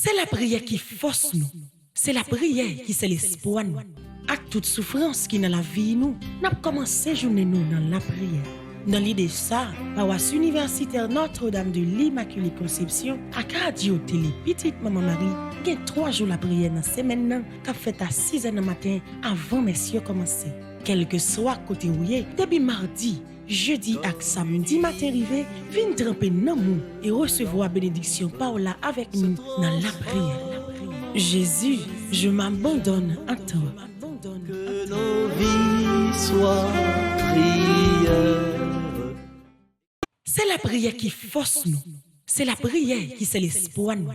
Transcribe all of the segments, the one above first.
C'est la prière qui force nous. C'est la prière qui c'est l'espoir nous. Avec toute souffrance qui dans la vie nous, n'a commencé journée nous dans la prière. Dans l'idée ça, paroisse universitaire Notre-Dame de l'Immaculée Conception, à Radio Télé Petite Maman Marie, il y a 3 jours la prière dans la semaine qui a fait à 6h du matin avant messieurs commencer. Quel que soit côté où y est, depuis mardi, jeudi et samedi matin arrivé, viens tremper dans nous et recevoir bénédiction Paola avec nous dans la prière. Jésus, je m'abandonne à toi. Que nos vies soient prières. C'est la prière qui force nous. C'est la prière qui c'est l'espoir nous.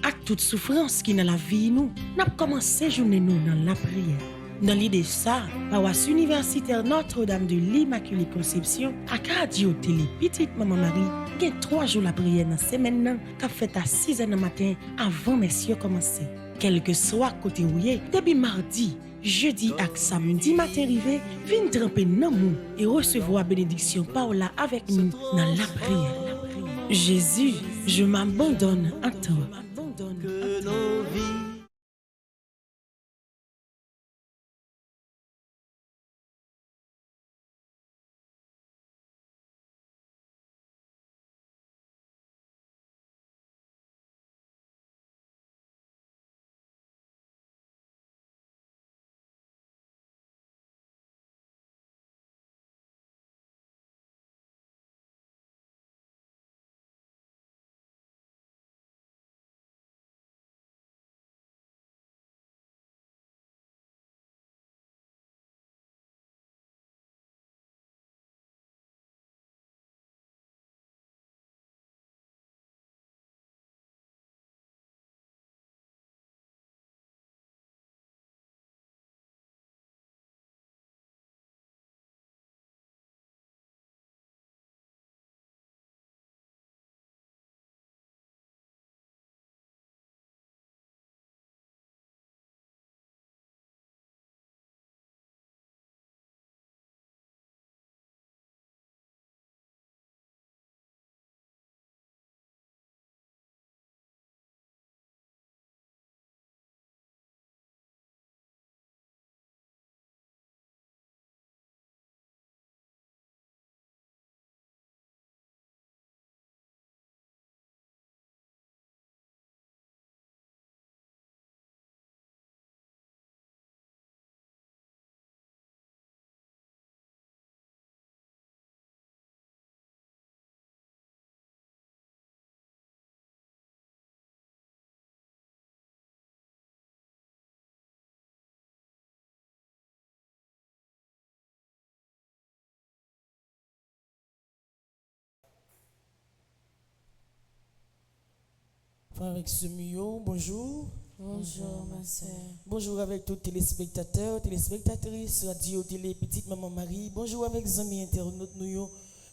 Avec toute souffrance qui dans la vie nous, n'a commencé journée nous dans la prière. Dans l'idée ça, paroisse universitaire Notre-Dame de l'Immaculée Conception, à Radio Télé Petite Maman Marie, il y a 3 jours la prière dans la semaine qui a fait à 6h du matin avant messieurs commencer. Quel que soit côté où y est, depuis mardi, jeudi et samedi matin arrivé, viens tremper dans nous et recevoir bénédiction Paola avec nous dans la prière. Jésus, je m'abandonne à toi. Que nos vies Avec ce mio, bonjour. Bonjour, ma soeur. Bonjour avec tous les téléspectateurs, téléspectatrices, radio, télé, petite maman Marie. Bonjour avec les amis internautes nous.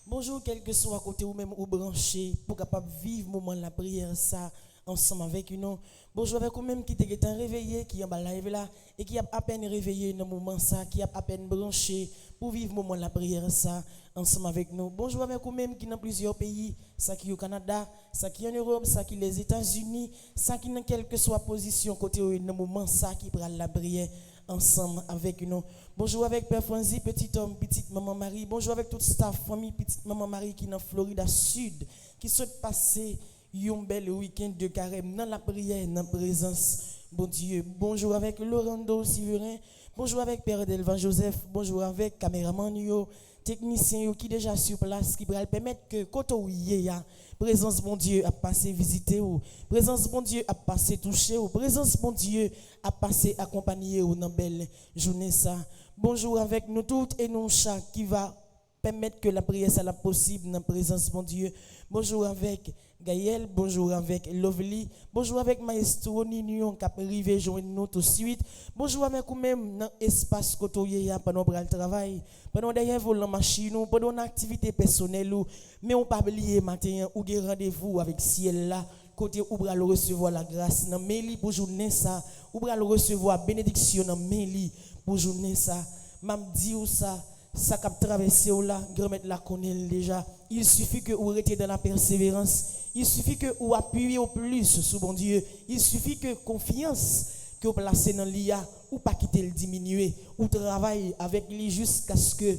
Bonjour, quel que soit à côté ou même ou branché, pour capable vivre le moment de la prière, ça, ensemble avec nous. Bonjour avec vous-même qui est réveillé, qui est en live là, et qui a à peine réveillé dans le moment ça, qui a à peine branché pour vivre le moment de la prière, ça, ensemble avec nous. Bonjour avec vous-même qui est dans plusieurs pays, ça qui est au Canada, ça qui est en Europe, ça qui est les États-Unis, ça qui dans quelle que soit position côté dans le moment ça qui prend la prière ensemble avec nous. Bonjour avec Père Franzi, petit homme, petite maman Marie. Bonjour avec toute staff, famille, petite maman Marie qui est dans Florida Sud, qui souhaite passer un bel week-end de carême dans la prière, dans la présence, bon Dieu. Bonjour avec Laurando Siverin. Bonjour avec Père Delvan Joseph. Bonjour avec caméraman yo, technicien yo qui déjà sur place, qui va permettre que quand on y est, présence bon Dieu a passé visiter ou présence bon Dieu a passé toucher ou présence bon Dieu a passé accompagner ou dans belle journée ça. Bonjour avec nous toutes et nous chaque qui va permettre que la prière soit possible dans la présence bon Dieu. Bonjour avec Gaël, bonjour avec Lovely, bonjour avec Maestro Ninion qui a arrivé joindre nous tout de suite. Bonjour avec vous-même dans l'espace côté pendant le travail, pendant derrière volant machine, pendant une activité personnelle, mais on pas oublier matin ou des rendez-vous avec ciel là, côté où va le recevoir la grâce dans Méli pour journée ça, ou va le recevoir bénédiction dans Méli pour journée ça. M'a dit ou ça ça cap traverser là, grand-mère la connaît déjà. Il suffit que vous retiez dans la persévérance. Il suffit que vous appuyez au plus sur bon Dieu. Il suffit que confiance que vous placez dans l'IA ou pas quitter le diminuer ou travailler avec lui jusqu'à ce que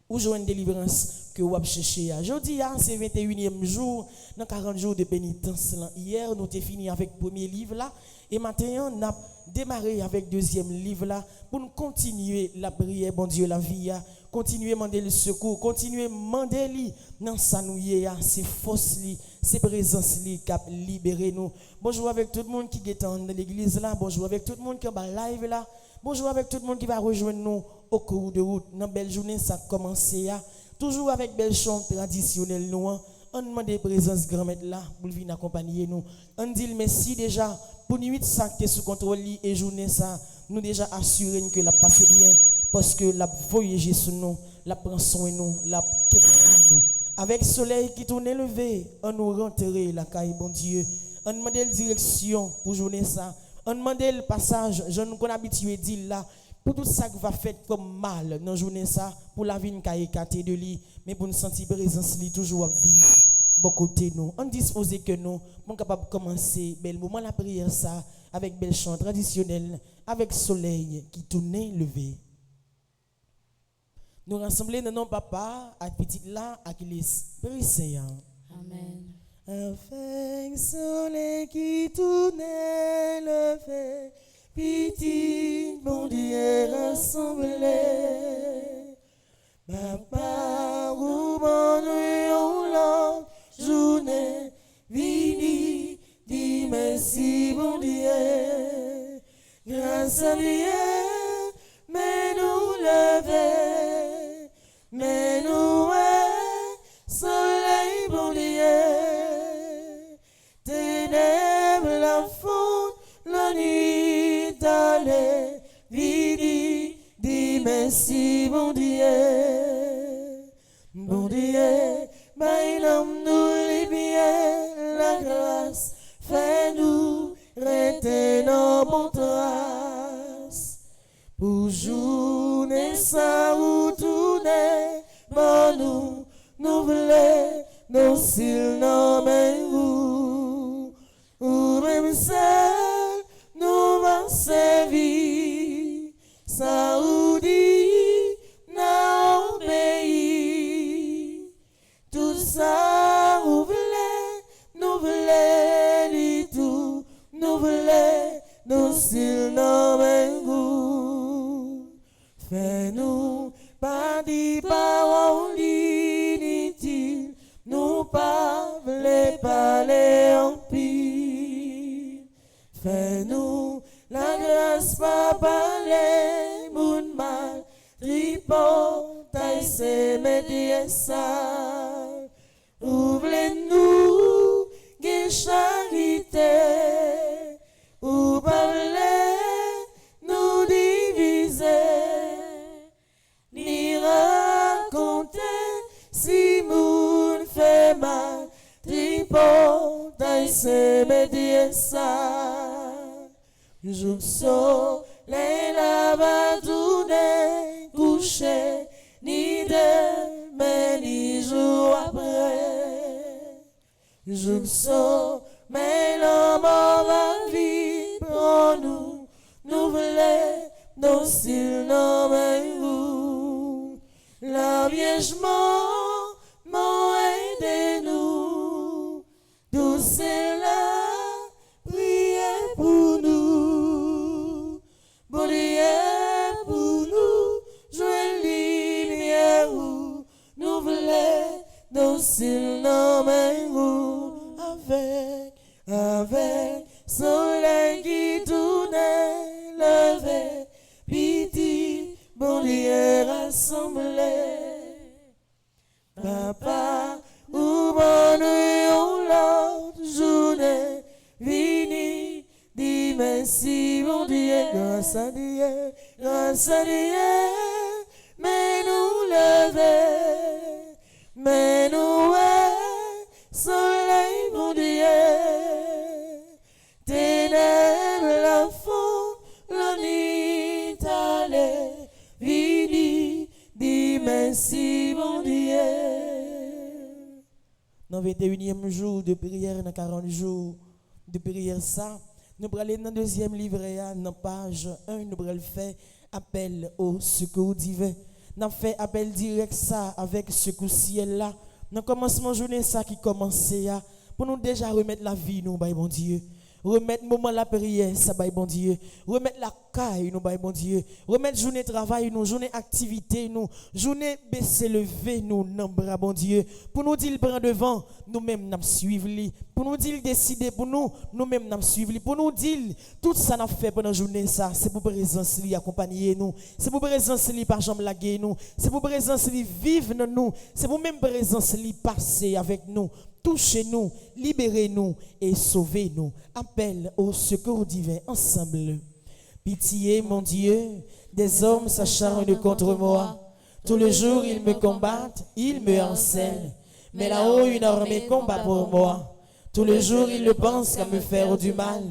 ou jouer une délivrance que vous avez cherché. Aujourd'hui, c'est 21e jour, dans 40 jours de pénitence. Hier, nous avons fini avec le premier livre là. Et maintenant, on a démarré avec le deuxième livre là pour nous continuer la prière, bon Dieu, la vie. Continuer à demander le secours, continuer à demander lui dans sa nouille, ses forces, ses présences qui libérer nous. Bonjour avec tout le monde qui est dans l'église là, bonjour avec tout le monde qui est en live là, bonjour avec tout le monde qui va rejoindre nous au cours de route. Dans belle journée, ça a commencé, toujours avec belle chant traditionnel nous. On demande des présences grand-mère là pour venir accompagner nous. On dit merci déjà pour nuit ça qui est sous contrôle et journée ça nous déjà assuré que la passe bien parce que la voyage sur nous, la prend soin de nous, la nous. Avec le soleil qui tourne levé, on nous rentrer la caille bon Dieu. On demande la direction pour journée ça. On demande le passage, je nous qu'on habitué dire là pour tout ça qui va faire comme mal dans journée ça pour la vie qui a écarté de lui mais pour nous sentir présence lui toujours à vivre beaucoup côté nous on dispose que nous sommes capables de commencer bel moment la prière ça avec bel chant traditionnel avec soleil qui tournait levé nous rassembler dans nos papa à petit là à l'esprit saint Amen. avec soleil qui tournait levé petit bon Dieu rassemblé, papa ou bon l'autre journée, vini, dis merci bon Dieu, grâce à Dieu, mais nous lever, mais nous soleil bon Dieu, ténèbres la faute, la nuit d'aller, vidi, dis merci bon Dieu, bon Dieu, l'homme nous les biens, la grâce, fais-nous rester nos bonnes traces, pour journée ça ou tourner, bon nous voulons, nos cils, nos mains, ou même seul, nous va servir, Saoudi, n'a obéi, tout ça, nous voulons, du tout, nous voulons, nos cils, nos mains, fais-nous, pas des paroles inutiles, nous pas voulons parler en pire. Fais-nous la grâce, pas parler, moun mal, tripot, taille, c'est médias sales. Ouvre-nous, gué charité, ou parler, nous diviser, ni raconter, si moun fait mal, tripot, taille, c'est médias sales. Je soleil là-bas tout n'est couché, ni demain ni jour après. Je sommeil l'homme va vivre pour nous, nous voulons nos cils, nos mains. La Vierge m'a aidé nous, douce la prière pour nous, bon Dieu pour nous, joie lumière où nous voulons nos cils, nos mains, avec soleil qui tournait levé, piti, bon Dieu rassemblé, papa ou bon l'autre journée, vini, dis merci mon Dieu, grâce à Dieu, mais nous lever, mais nous soleil mon Dieu, ténèbres la fond, la nuit allait, vini, dis dans le 21e jour de prière, dans 40 jours de prière, ça, nous allons aller dans le deuxième livret, dans page 1, nous allons faire appel au secours divin. Nous fait appel direct ça avec secours ciel là. Dans le commencement de journée, ça qui commençait pour nous déjà remettre la vie, nous, bon Dieu. Remettre le moment de la prière, ça va bon Dieu. Remettre la caille, nous, bon Dieu. Remettre journée de travail, nous, journée activité, nous, journée baisser lever, nous, non, bon Dieu. Pour nous dire, prendre devant, nous-mêmes, nous suivre. Pour nous dire, décider pour nous, nous-mêmes, nous suivre. Pour nous dire, tout ça n'a fait pendant la journée, ça, c'est pour présence, accompagner nous. C'est pour présence, par jambe laguer nous. C'est pour présence, vivre dans nous. C'est pour même présence, passer avec nous. Touchez-nous, libérez-nous et sauvez-nous. Appel au secours divin ensemble. Pitié, mon Dieu, des hommes s'acharnent contre moi. Tout le jour, ils me combattent, ils me harcèlent. Mais là-haut, une armée combat pour moi. Tout le jour, ils ne pensent qu'à me faire du mal.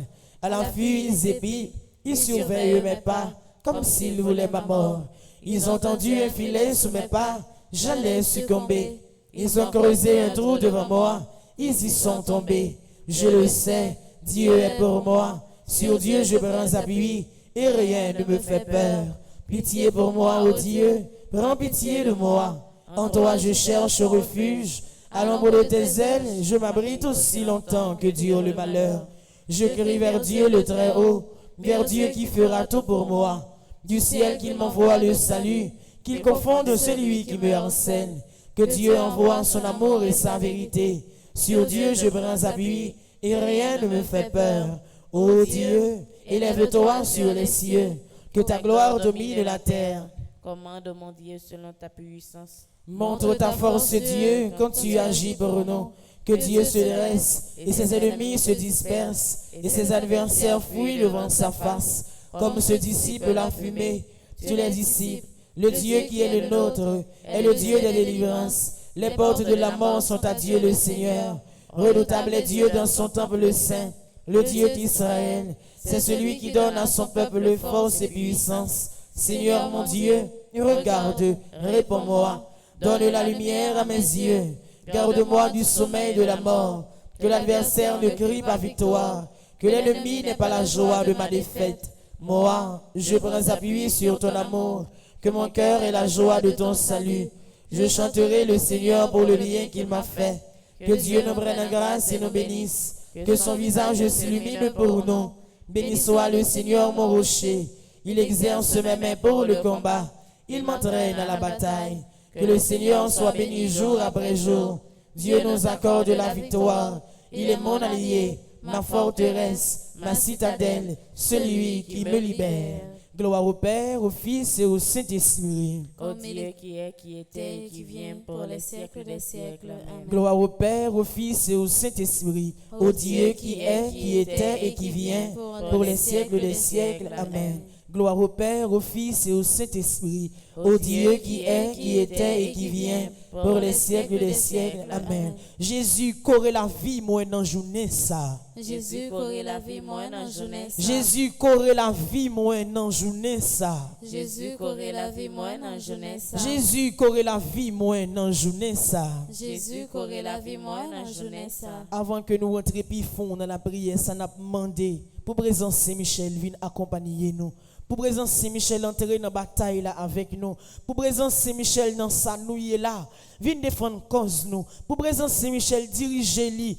À l'affût, ils épient, ils surveillent mes pas, comme s'ils voulaient ma mort. Ils ont tendu un filet sous mes pas, j'allais succomber. Ils ont creusé un trou devant moi, ils y sont tombés. Je le sais, Dieu est pour moi. Sur Dieu je prends appui et rien ne me fait peur. Pitié pour moi, ô Dieu, prends pitié de moi. En toi je cherche refuge. À l'ombre de tes ailes, je m'abrite aussi longtemps que dure le malheur. Je crie vers Dieu le Très-Haut, vers Dieu qui fera tout pour moi. Du ciel qu'il m'envoie le salut, qu'il confonde celui qui me harcèle. Que Dieu envoie son amour et sa vérité. Sur Dieu je prends appui et rien ne me fait peur. Ô Dieu, élève-toi sur les cieux, que ta gloire domine la terre. Commande mon Dieu selon ta puissance. Montre ta force, Dieu, quand tu agis pour nous. Que Dieu se dresse et ses ennemis se dispersent et ses adversaires fuient devant sa face. Comme se dissipe la fumée, tu les dissipes. Le Dieu qui est le nôtre est le Dieu des délivrances. Les portes de la mort sont à Dieu le Seigneur. Redoutable est Dieu dans son temple saint. Le Dieu d'Israël, c'est celui qui donne à son peuple force et puissance. Seigneur mon Dieu, regarde, réponds-moi. Donne la lumière à mes yeux. Garde-moi du sommeil de la mort. Que l'adversaire ne crie pas victoire. Que l'ennemi n'ait pas la joie de ma défaite. Moi, je prends appui sur ton amour. Que mon cœur ait la joie de ton salut. Je chanterai le Seigneur pour le bien qu'il m'a fait. Que Dieu nous prenne grâce et nous bénisse. Que son visage s'illumine pour nous. Béni soit le Seigneur mon rocher. Il exerce mes mains pour le combat. Il m'entraîne à la bataille. Que le Seigneur soit béni jour après jour. Dieu nous accorde la victoire. Il est mon allié, ma forteresse, ma citadelle, celui qui me libère. Gloire au Père, au Fils et au Saint-Esprit. Ô Dieu qui est, qui était et qui vient pour les siècles des siècles. Amen. Gloire au Père, au Fils et au Saint-Esprit. Ô Dieu qui est, qui était et qui vient pour les siècles des siècles. Amen. Gloire au Père, au Fils et au Saint-Esprit. Ô Dieu qui est, qui était et qui vient pour les siècles des siècles. Amen. Jésus, corre la vie, moi, dans la journée, ça. Jésus, corre la vie, moi, dans la journée, ça. Jésus, corre la vie, moi, dans la journée, ça. Jésus, corre la vie, moi, dans la journée, ça. Jésus, corre la vie, moi, dans la journée, ça. Jésus, corre la vie, moi, dans la journée, ça. Avant que nous rentrions plus fond dans la prière, ça n'a demandé pour présence Saint-Michel, vienne accompagner nous. Pour présence Saint-Michel, entrer dans la bataille là avec nous. Pour présence Saint-Michel, dans sa nouille là, vienne défendre cause nous. Pour présence Saint-Michel, diriger lui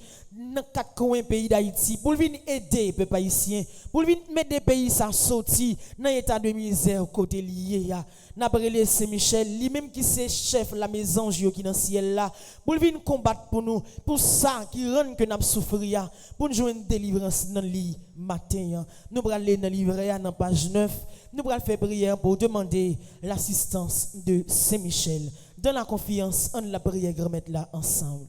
dans quatre coins pays d'Haïti. Pour venir aider les peuples haïtiens. Pour venir mettre des pays à sortir dans l'état de misère côté lié. N'après Saint-Michel, lui-même qui c'est chef la maison qui dans le ciel là. Pour venir combattre pour nous. Pour ça qui rend que nous souffrir. Pour nous jouer une délivrance dans le lit matin. Nous allons aller dans le livret dans page 9. Nous allons faire prière pour demander l'assistance de Saint-Michel. Dans la confiance, on la prière remettre là ensemble.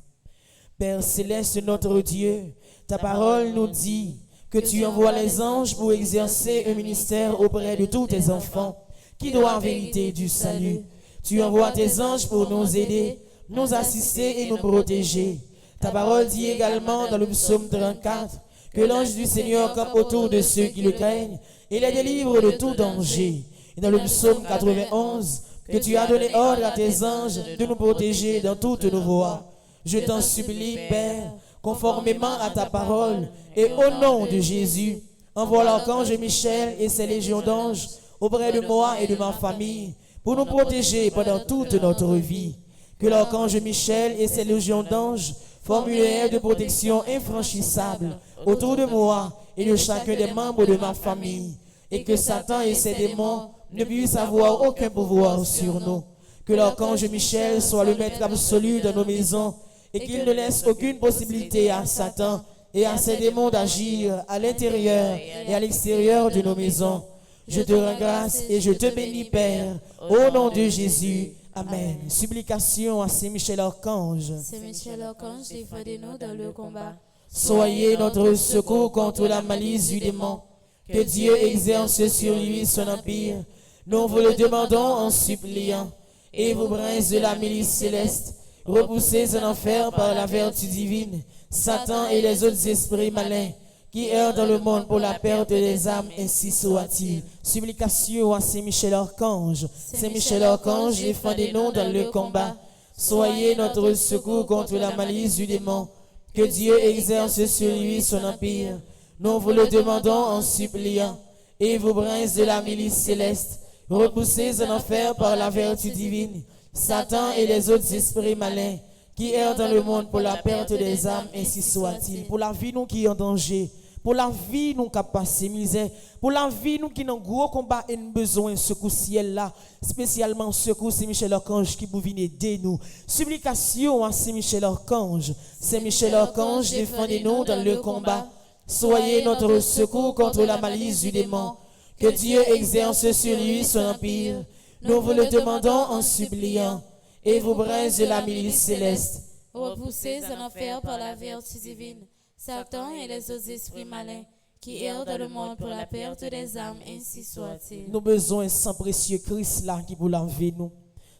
Père céleste, notre Dieu, ta parole nous dit que tu envoies les anges pour exercer un ministère auprès de tous tes enfants qui doivent en vérité du salut. Tu envoies tes anges pour nous aider, nous assister et nous protéger. Ta parole dit également dans le psaume 34 que l'ange du Seigneur campe autour de ceux qui le craignent et les délivre de tout danger. Et dans le psaume 91, que tu as donné ordre à tes anges de nous protéger dans toutes nos voies. Je t'en supplie, Père, conformément à ta parole, et au nom de Jésus, envoie l'archange Michel et ses légions d'anges auprès de moi et de ma famille, pour nous protéger pendant toute notre vie. Que l'archange Michel et ses légions d'anges forment une aire de protection infranchissable autour de moi et de chacun des membres de ma famille, et que Satan et ses démons ne puissent avoir aucun pouvoir sur nous. Que l'archange Michel soit le maître absolu de nos maisons et qu'il ne laisse aucune possibilité à Satan et à ses démons d'agir à l'intérieur et à l'extérieur de nos maisons. Je te rends grâce et je te bénis, Père, au nom de Jésus. Amen. Supplication à Saint Michel Archange. Saint Michel Archange, défendez-nous dans le combat. Soyez notre secours contre la malice du démon. Que Dieu exerce sur lui son empire. Nous vous le demandons en suppliant. Et vous, princes de la milice céleste, repoussez en enfer par la vertu divine Satan et les autres esprits malins qui errent dans le monde pour la perte des âmes, ainsi soit-il. Supplication à Saint Michel Archange. Saint Michel Archange, défendez-nous dans le combat. Soyez notre secours contre la malice du démon. Que Dieu exerce sur lui son empire. Nous vous le demandons en suppliant. Et vous, princes de la milice céleste, repoussez en enfer par la vertu divine Satan et les autres esprits malins qui errent dans le monde pour la perte des âmes, ainsi soit-il. Pour la vie nous qui est en danger, pour la vie nous qui a passé misère, pour la vie nous qui dans gros combat et nous besoin de secours ciel là, spécialement secours Saint Michel Archange qui vous vient aider nous. Supplication à Saint Michel Archange. Saint Michel Archange, défendez-nous dans le combat. Soyez notre secours contre la malice du démon. Que Dieu exerce sur lui son empire. Nous vous le demandons en suppliant. Et vous, princes de la milice céleste, repoussez en enfer par la vertu divine Satan et les autres esprits malins qui errent dans le monde pour la perte des âmes, ainsi soit-il. Nous besoin sans précieux Christ là qui vous laver nous.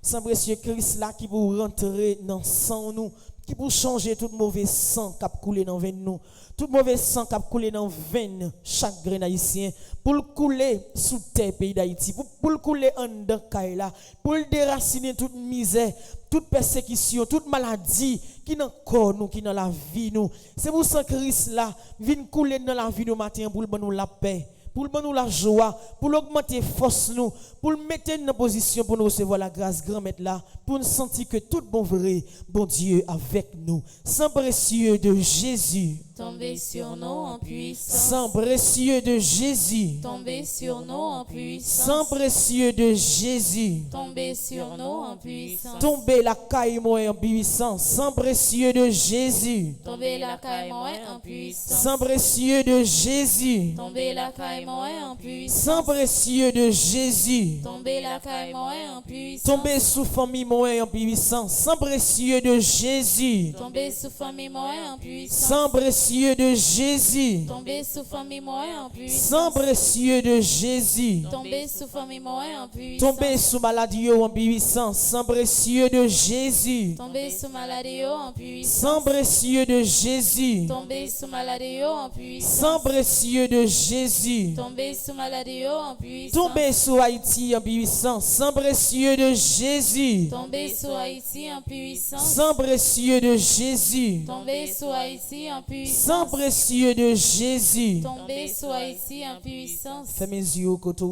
Sans précieux Christ là qui vous rentrer dans sang nous, qui pour changer tout mauvais sang qui a coulé dans veine nous, tout mauvais sang qui a coulé dans veine chaque grain haïtien, pour le couler sous terre pays d'Haïti, pour le couler en dedans Kaila, pour le déraciner toute misère, toute persécution, toute maladie qui dans le corps nous, qui dans la vie nous. C'est pour ça que Christ là vient couler dans la vie nous matin pour nous la paix, pour nous la joie, pour augmenter force nous, pour nous mettre dans position pour nous recevoir la grâce grand maître là, pour nous sentir que tout bon vrai, bon Dieu avec nous. Sang précieux de Jésus, tombez sur nous en puissance. Sang précieux de Jésus, Tombez sur nous en puissance. Sang précieux de Jésus, Tombez sur nous en puissance. tombez la caille moi en puissance. Sang précieux de Jésus, Tombez la caille moi en puissance. sang précieux de Jésus, Tombez la caille moi en puissance. sang précieux de Jésus, Tombez la caille moi en puissance. tombez sous famille moi en puissance. Sang précieux de Jésus, Tombez sous famille moi en puissance. sang précieux de Jésus, Tombez sous famille moi en puissance. sang précieux de Jésus, Tombez sous famille moi en puissance. tombez sous maladie en puissance. Sang précieux de Jésus, Tombez sous maladie en puissance. sang précieux de Jésus, Tombez sous maladie en puissance. sang précieux de Jésus, Tombez sous maladie en puissance. tombez sous Haïti en puissance. Sang précieux de Jésus, Tombez sous Haïti en puissance. sang précieux de Jésus, Tombez sous Haïti en sang puissance. précieux de Jésus. Tombez sous Haïti en puissance. Fais mes yeux au côté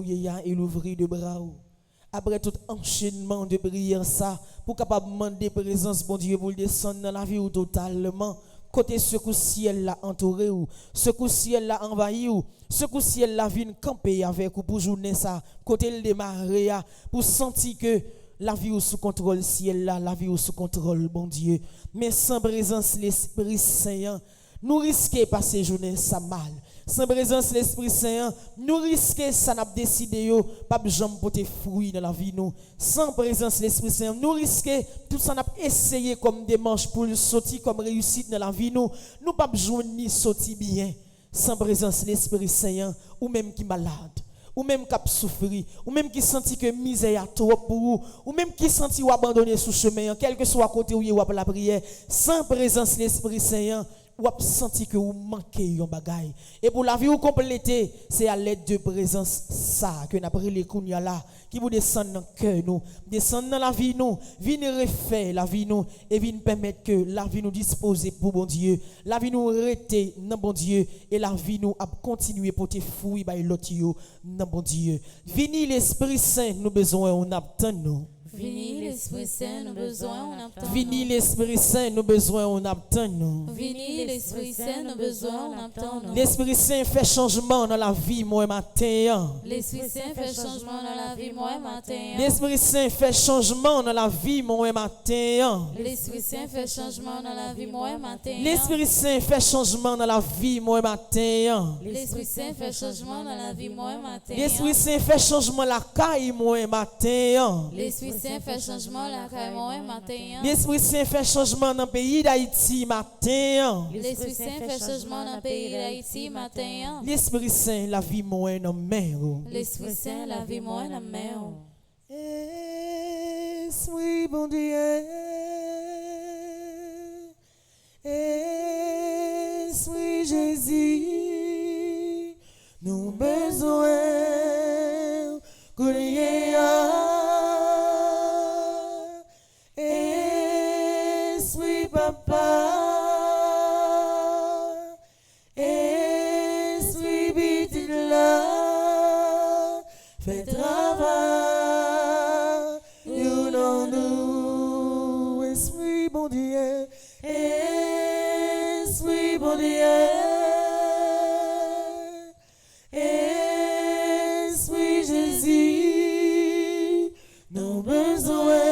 et l'ouvrir de bras. Après tout enchaînement de prières, ça, pour capable demander présence, bon Dieu, pour le descendre dans la vie ou totalement. Côté ce coup ciel là entouré ou, ce coup ciel là envahi ou, ce coup ciel là vient camper avec ou pour journée ça, côté le démarrer pour sentir que la vie ou sous contrôle ciel là, la vie ou sous contrôle, bon Dieu. Mais sans présence l'Esprit Saint, nous risquons passer journée ça mal. Sans présence l'Esprit Saint, nous risquons ça n'a décidé yo pas jamais porter fruit dans la vie nous. Sans présence l'Esprit Saint, nous risquons tout ça n'a essayé comme démarche pour sortir comme réussite dans la vie nous. Nous pas joindre ni sortir bien. Sans présence l'Esprit Saint, ou même qui malade, ou même qui a souffert, ou même qui senti que misère a trop pour vous, ou même qui senti ou abandonné sous chemin, quel que soit côté où il y a la prière, sans présence l'Esprit Saint, ou a senti que vous manquez un bagage. Et pour la vie vous compléter, c'est à l'aide de présence ça que nous avons les kounya là qui vous descend dans le cœur nous, descend dans la vie nous, viennent refaire la vie nous et viennent permettre que la vie nous dispose pour bon Dieu, la vie nous rete dans bon Dieu et la vie nous a continuer pour te fruits by l'autre yo dans bon Dieu. Vini l'Esprit Saint nous besoin on attend nous. Vini l'Esprit Saint, nous besoin, on attend. Vini l'Esprit Saint, nous besoin, on attend nous. Vini l'Esprit Saint, nous besoin, on attend. L'Esprit Saint fait changement dans la vie, moi matin. L'Esprit Saint fait changement dans la vie, moi matin. L'Esprit Saint fait changement dans la vie, moi matin. L'Esprit Saint fait changement dans la vie, moi matin. L'Esprit Saint fait changement dans la vie, moi matin. L'Esprit Saint fait changement dans la vie, moi matin. L'Esprit Saint fait changement la caille, moi matin. L'Esprit Saint fait changement la caille, moi matin. L'Esprit Saint fait changement dans le pays d'Haïti matin. L'Esprit Saint fait changement dans le pays d'Haïti matin. L'Esprit Saint la vie moi dans mer. L'Esprit Saint la vie moi dans mer. Esprit bon Dieu. Esprit Jésus. Nous besoin que Esprit Papa. Esprit petit là. Fais travail, you know nous, Esprit bon Dieu, Esprit bon Dieu, Esprit Jésus, nous besoin,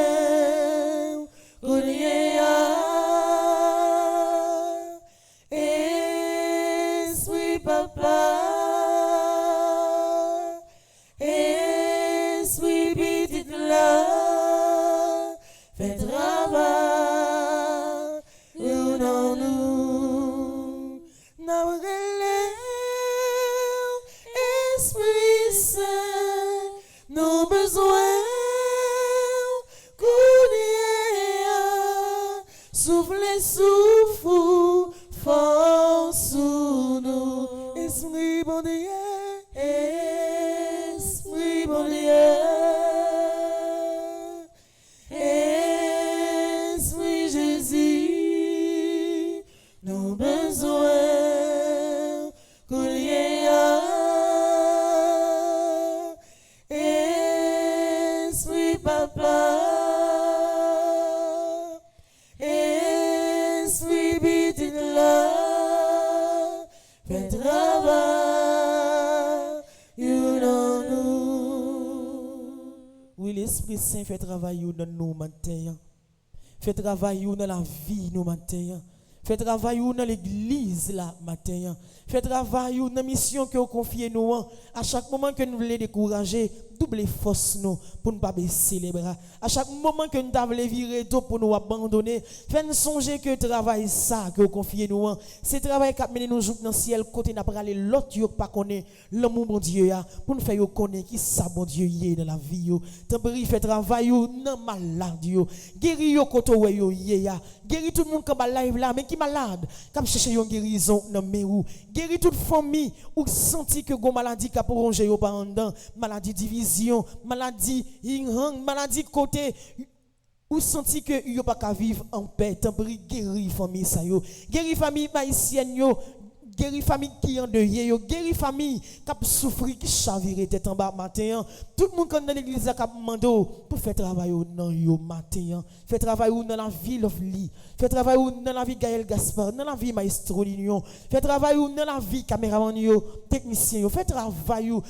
Esprit Papa. Fais travail, nous non nous, nous relève, Esprit Saint, nous besoin, souffle, souffle, force sous nous, Esprit bon Dieu, Esprit bon Dieu. Nous besoin Esprit Papa, Esprit petit là, fais travail, you know nous. Oui, l'Esprit Saint fait travail dans nous matin. Fait travail dans la vie nous matin. Fait travail dans l'église là matin. Fait travail dans la mission que vous confiez nous. À chaque moment que nous voulons décourager, double force nous pour ne pas baisser les bras. À chaque moment que nous voulons virer tout pour nous abandonner, faites songer que le travail ça que vous confiez nous. C'est le travail qui a mené nous dans le ciel côté n'a pas aller l'autre qui pas connaît l'amour bon Dieu pour nous faire connaître qui ça bon Dieu est dans la vie yo. Tempéri fait travail dans malade yo. Guéri yo côté yo ya. Guéri tout le monde qui ba live là mais qui malade, comme chercher une guérison dans mes ou. Guéri toute famille ou senti que gon maladie qui a prolongé yo par en dedans, maladie division, maladie maladie côté ou senti que yo pas qu'à vivre en paix, tempéri guéri famille ça yo. Guéri famille haïtienne yo. Guéri famille qui en deuil, guéri famille qui a souffert, qui chavire tête en bas matin. Tout le monde qui est dans l'église a demandé pour faire travail dans yo matin. Faire travail dans la vie Lovely. Faire travail dans la vie Gaël Gaspard, dans la vie Maestro Lignon. Faire travail dans la vie caméraman yo, technicien yo. Faire travail en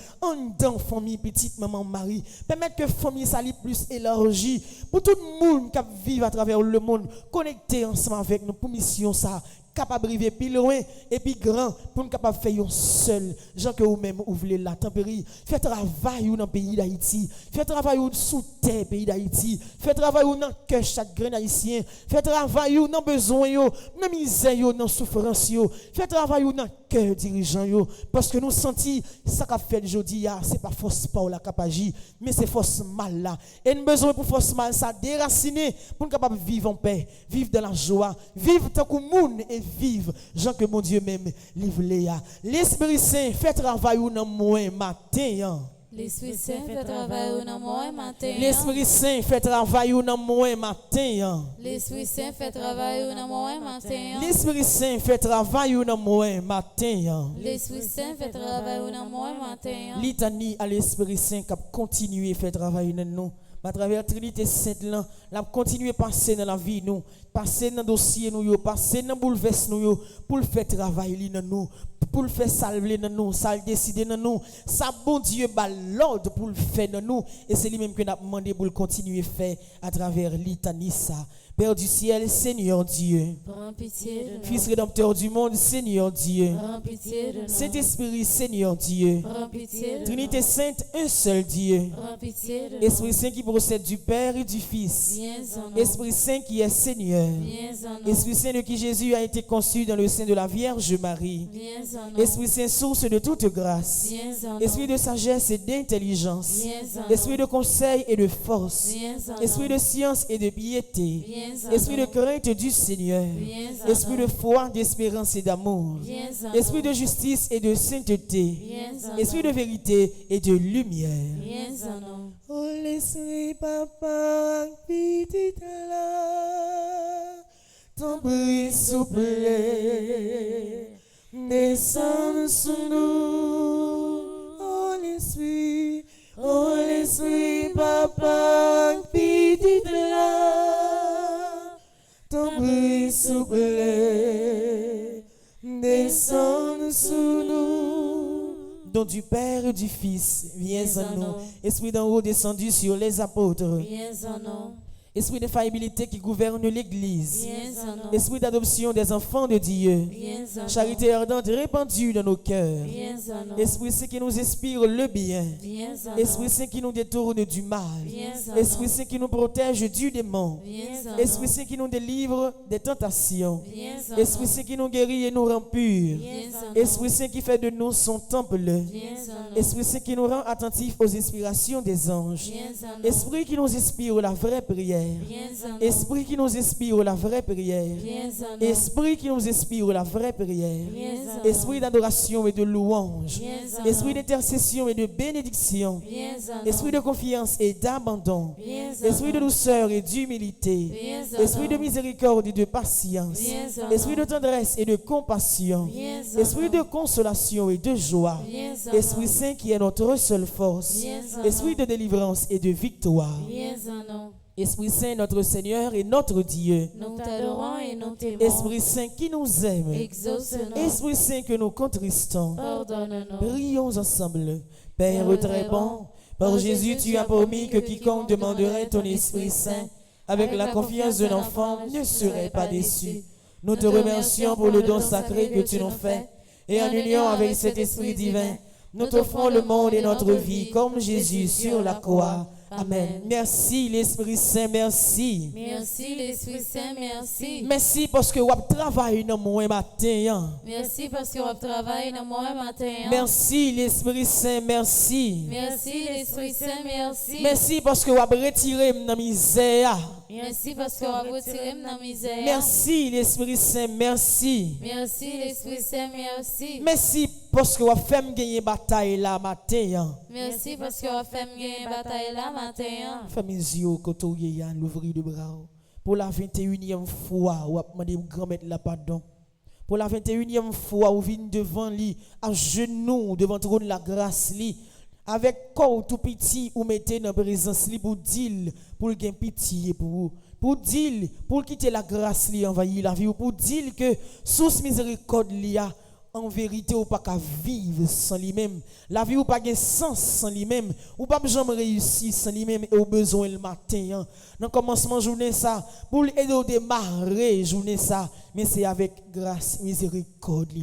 dans famille petite maman Marie. Permettre que famille s'allie plus élargie pour tout le monde qui vit à travers le monde connecté ensemble avec nous pour mission ça. Capable de vivre plus loin et plus grand pour nous capable faire un seul gens que vous-même vous voulez la tempérie fait travail dans le pays d'Haïti fait travail sous terre pays d'Haïti fait travail dans cœur chaque grain haïtien fait travail dans besoin yo dans misère yo dans souffrance yo fait travail dans cœur dirigeant yo parce que nous senti ça qu'a fait aujourd'hui c'est pas force pas la capagi mais c'est force mal là et nous besoin pour force mal ça déraciner pour capable vivre en paix, vivre dans la joie, vivre tant que monde et vivre Jean que mon Dieu même livre l'Esprit Saint fait travail dans moi matin. L'Esprit Saint fait travail dans moi matin. L'Esprit Saint fait travail dans moi matin. L'Esprit Saint fait travail dans moi matin. L'Esprit Saint fait travail dans moi matin. L'Esprit Saint fait travail dans moi matin. Litanie à l'Esprit Saint qui continue à faire travail dans nous. À travers Trinité Sainte là, la continuer à passer dans la vie nous, passer dans dossier nous, passer dans bouleverse nous pour le faire travail dans nous. Pour le faire salver dans nous, ça décider dans nous, ça bon Dieu bat l'ordre pour le faire dans nous et c'est lui-même que nous avons demandé pour le continuer à faire à travers litanie ça. Père du ciel, Seigneur Dieu, prends pitié de nous. Fils rédempteur du monde, Seigneur Dieu, Prends pitié de nous. Saint-Esprit, Seigneur Dieu, Prends pitié de Trinité nous. Sainte, un seul Dieu, Prends pitié de nous. Esprit Saint qui procède du Père et du Fils, Viens en nous. Esprit Saint qui est Seigneur, Viens en nous. Esprit Saint de qui Jésus a été conçu dans le sein de la Vierge Marie, Viens en nous. Esprit Saint source de toute grâce, Viens en nous. Esprit de sagesse et d'intelligence, Viens en Esprit de conseil et de force, Viens en Esprit nous. de science et de piété, Viens en Esprit de nous. crainte du Seigneur, Viens en Esprit de nous. foi, d'espérance et d'amour, Viens en Esprit nous. de justice et de sainteté, Viens en Esprit de nous. vérité et de lumière. Viens en nous. Oh l'Esprit Papa, petit là, ton bruit souple, descend sur nous. Oh l'Esprit Papa, petit là, ton bruit souple, descend sur nous. Don du Père et du Fils, viens en nous. Esprit d'en haut descendu sur les apôtres. Viens en nous. Esprit de faillibilité qui gouverne l'Église. Viens en nous. Esprit d'adoption des enfants de Dieu. Viens en nous. Charité ardente répandue dans nos cœurs. Viens en nous. Esprit Saint qui nous inspire le bien. Viens en Esprit nous. Saint qui nous détourne du mal. Viens en Esprit nous. Saint qui nous protège du démon. Viens en Esprit nous. Saint qui nous délivre des tentations. Viens en Esprit nous. Saint qui nous guérit et nous rend purs. Viens en nous. Esprit Saint qui fait de nous son temple. Viens en nous. Esprit Saint qui nous rend attentifs aux inspirations des anges. Viens en nous. Esprit qui nous inspire la vraie prière. Viens en nous. Esprit qui nous inspire la vraie prière. Viens en nous. Esprit qui nous inspire la vraie prière. Viens en nous. Esprit d'adoration et de louange. Viens en Esprit nous. d'intercession et de bénédiction. Viens en Esprit nous. de confiance et d'abandon. Viens en Esprit de nous. douceur et d'humilité. Viens en Esprit de nous. miséricorde et de patience. Viens en Esprit de nous. tendresse et de compassion. Viens en Esprit nous. de consolation et de joie. Viens en Esprit nous. Saint qui est notre seule force. Viens en Esprit nous. de délivrance et de victoire. Viens en nous. Esprit Saint, notre Seigneur et notre Dieu. Nous t'adorons et nous t'aimons. Esprit Saint qui nous aime. Exauce-nous. Esprit Saint que nous contristons. Pardonne-nous. Prions ensemble. Père Père très très bon, bon, par Jésus, tu as promis que quiconque demanderait ton Esprit Saint, avec la confiance d'un enfant, ne serait pas déçu. Nous te remercions pour le don sacré que tu nous fais, et en union avec cet Esprit divin, nous t'offrons le monde et notre vie comme Jésus sur la croix. Amen. Merci l'Esprit Saint, merci. Merci l'Esprit Saint, merci. Merci parce que vous travaillez dans mon matin. Merci parce qu'on travaille dans moi matin. Merci l'Esprit Saint, merci. Merci l'Esprit Saint, merci. Merci parce que vous avez retiré ma misère. Merci parce qu'on va retirer dans la misère. Merci l'Esprit Saint, merci. Merci l'Esprit Saint, merci. Merci parce que vous avez fait gagner bataille là matin. Merci parce qu'on va faire une bataille là matin. Fais mes yeux côté l'ouvrir de bras. Pour la 21e fois, vous avez demandé grand-mère la pardon. Pour la 21e fois, vous venez devant lui, à genoux, devant le trône de la grâce lui. Avec corps tout petit, vous mettez dans la présence li pour dire, pour gagner pitié pour vous. Pour dire, pour quitter la grâce li envahir la vie, pour dire que sous miséricorde li a, en vérité, ou pas qu'à vivre sans lui-même. La vie ou pas de sens sans lui-même. Ou pas jamais réussir sans lui-même et au besoin le matin. Dans le commencement journée ça, pour aider au démarrer journée ça, mais c'est avec grâce, miséricorde.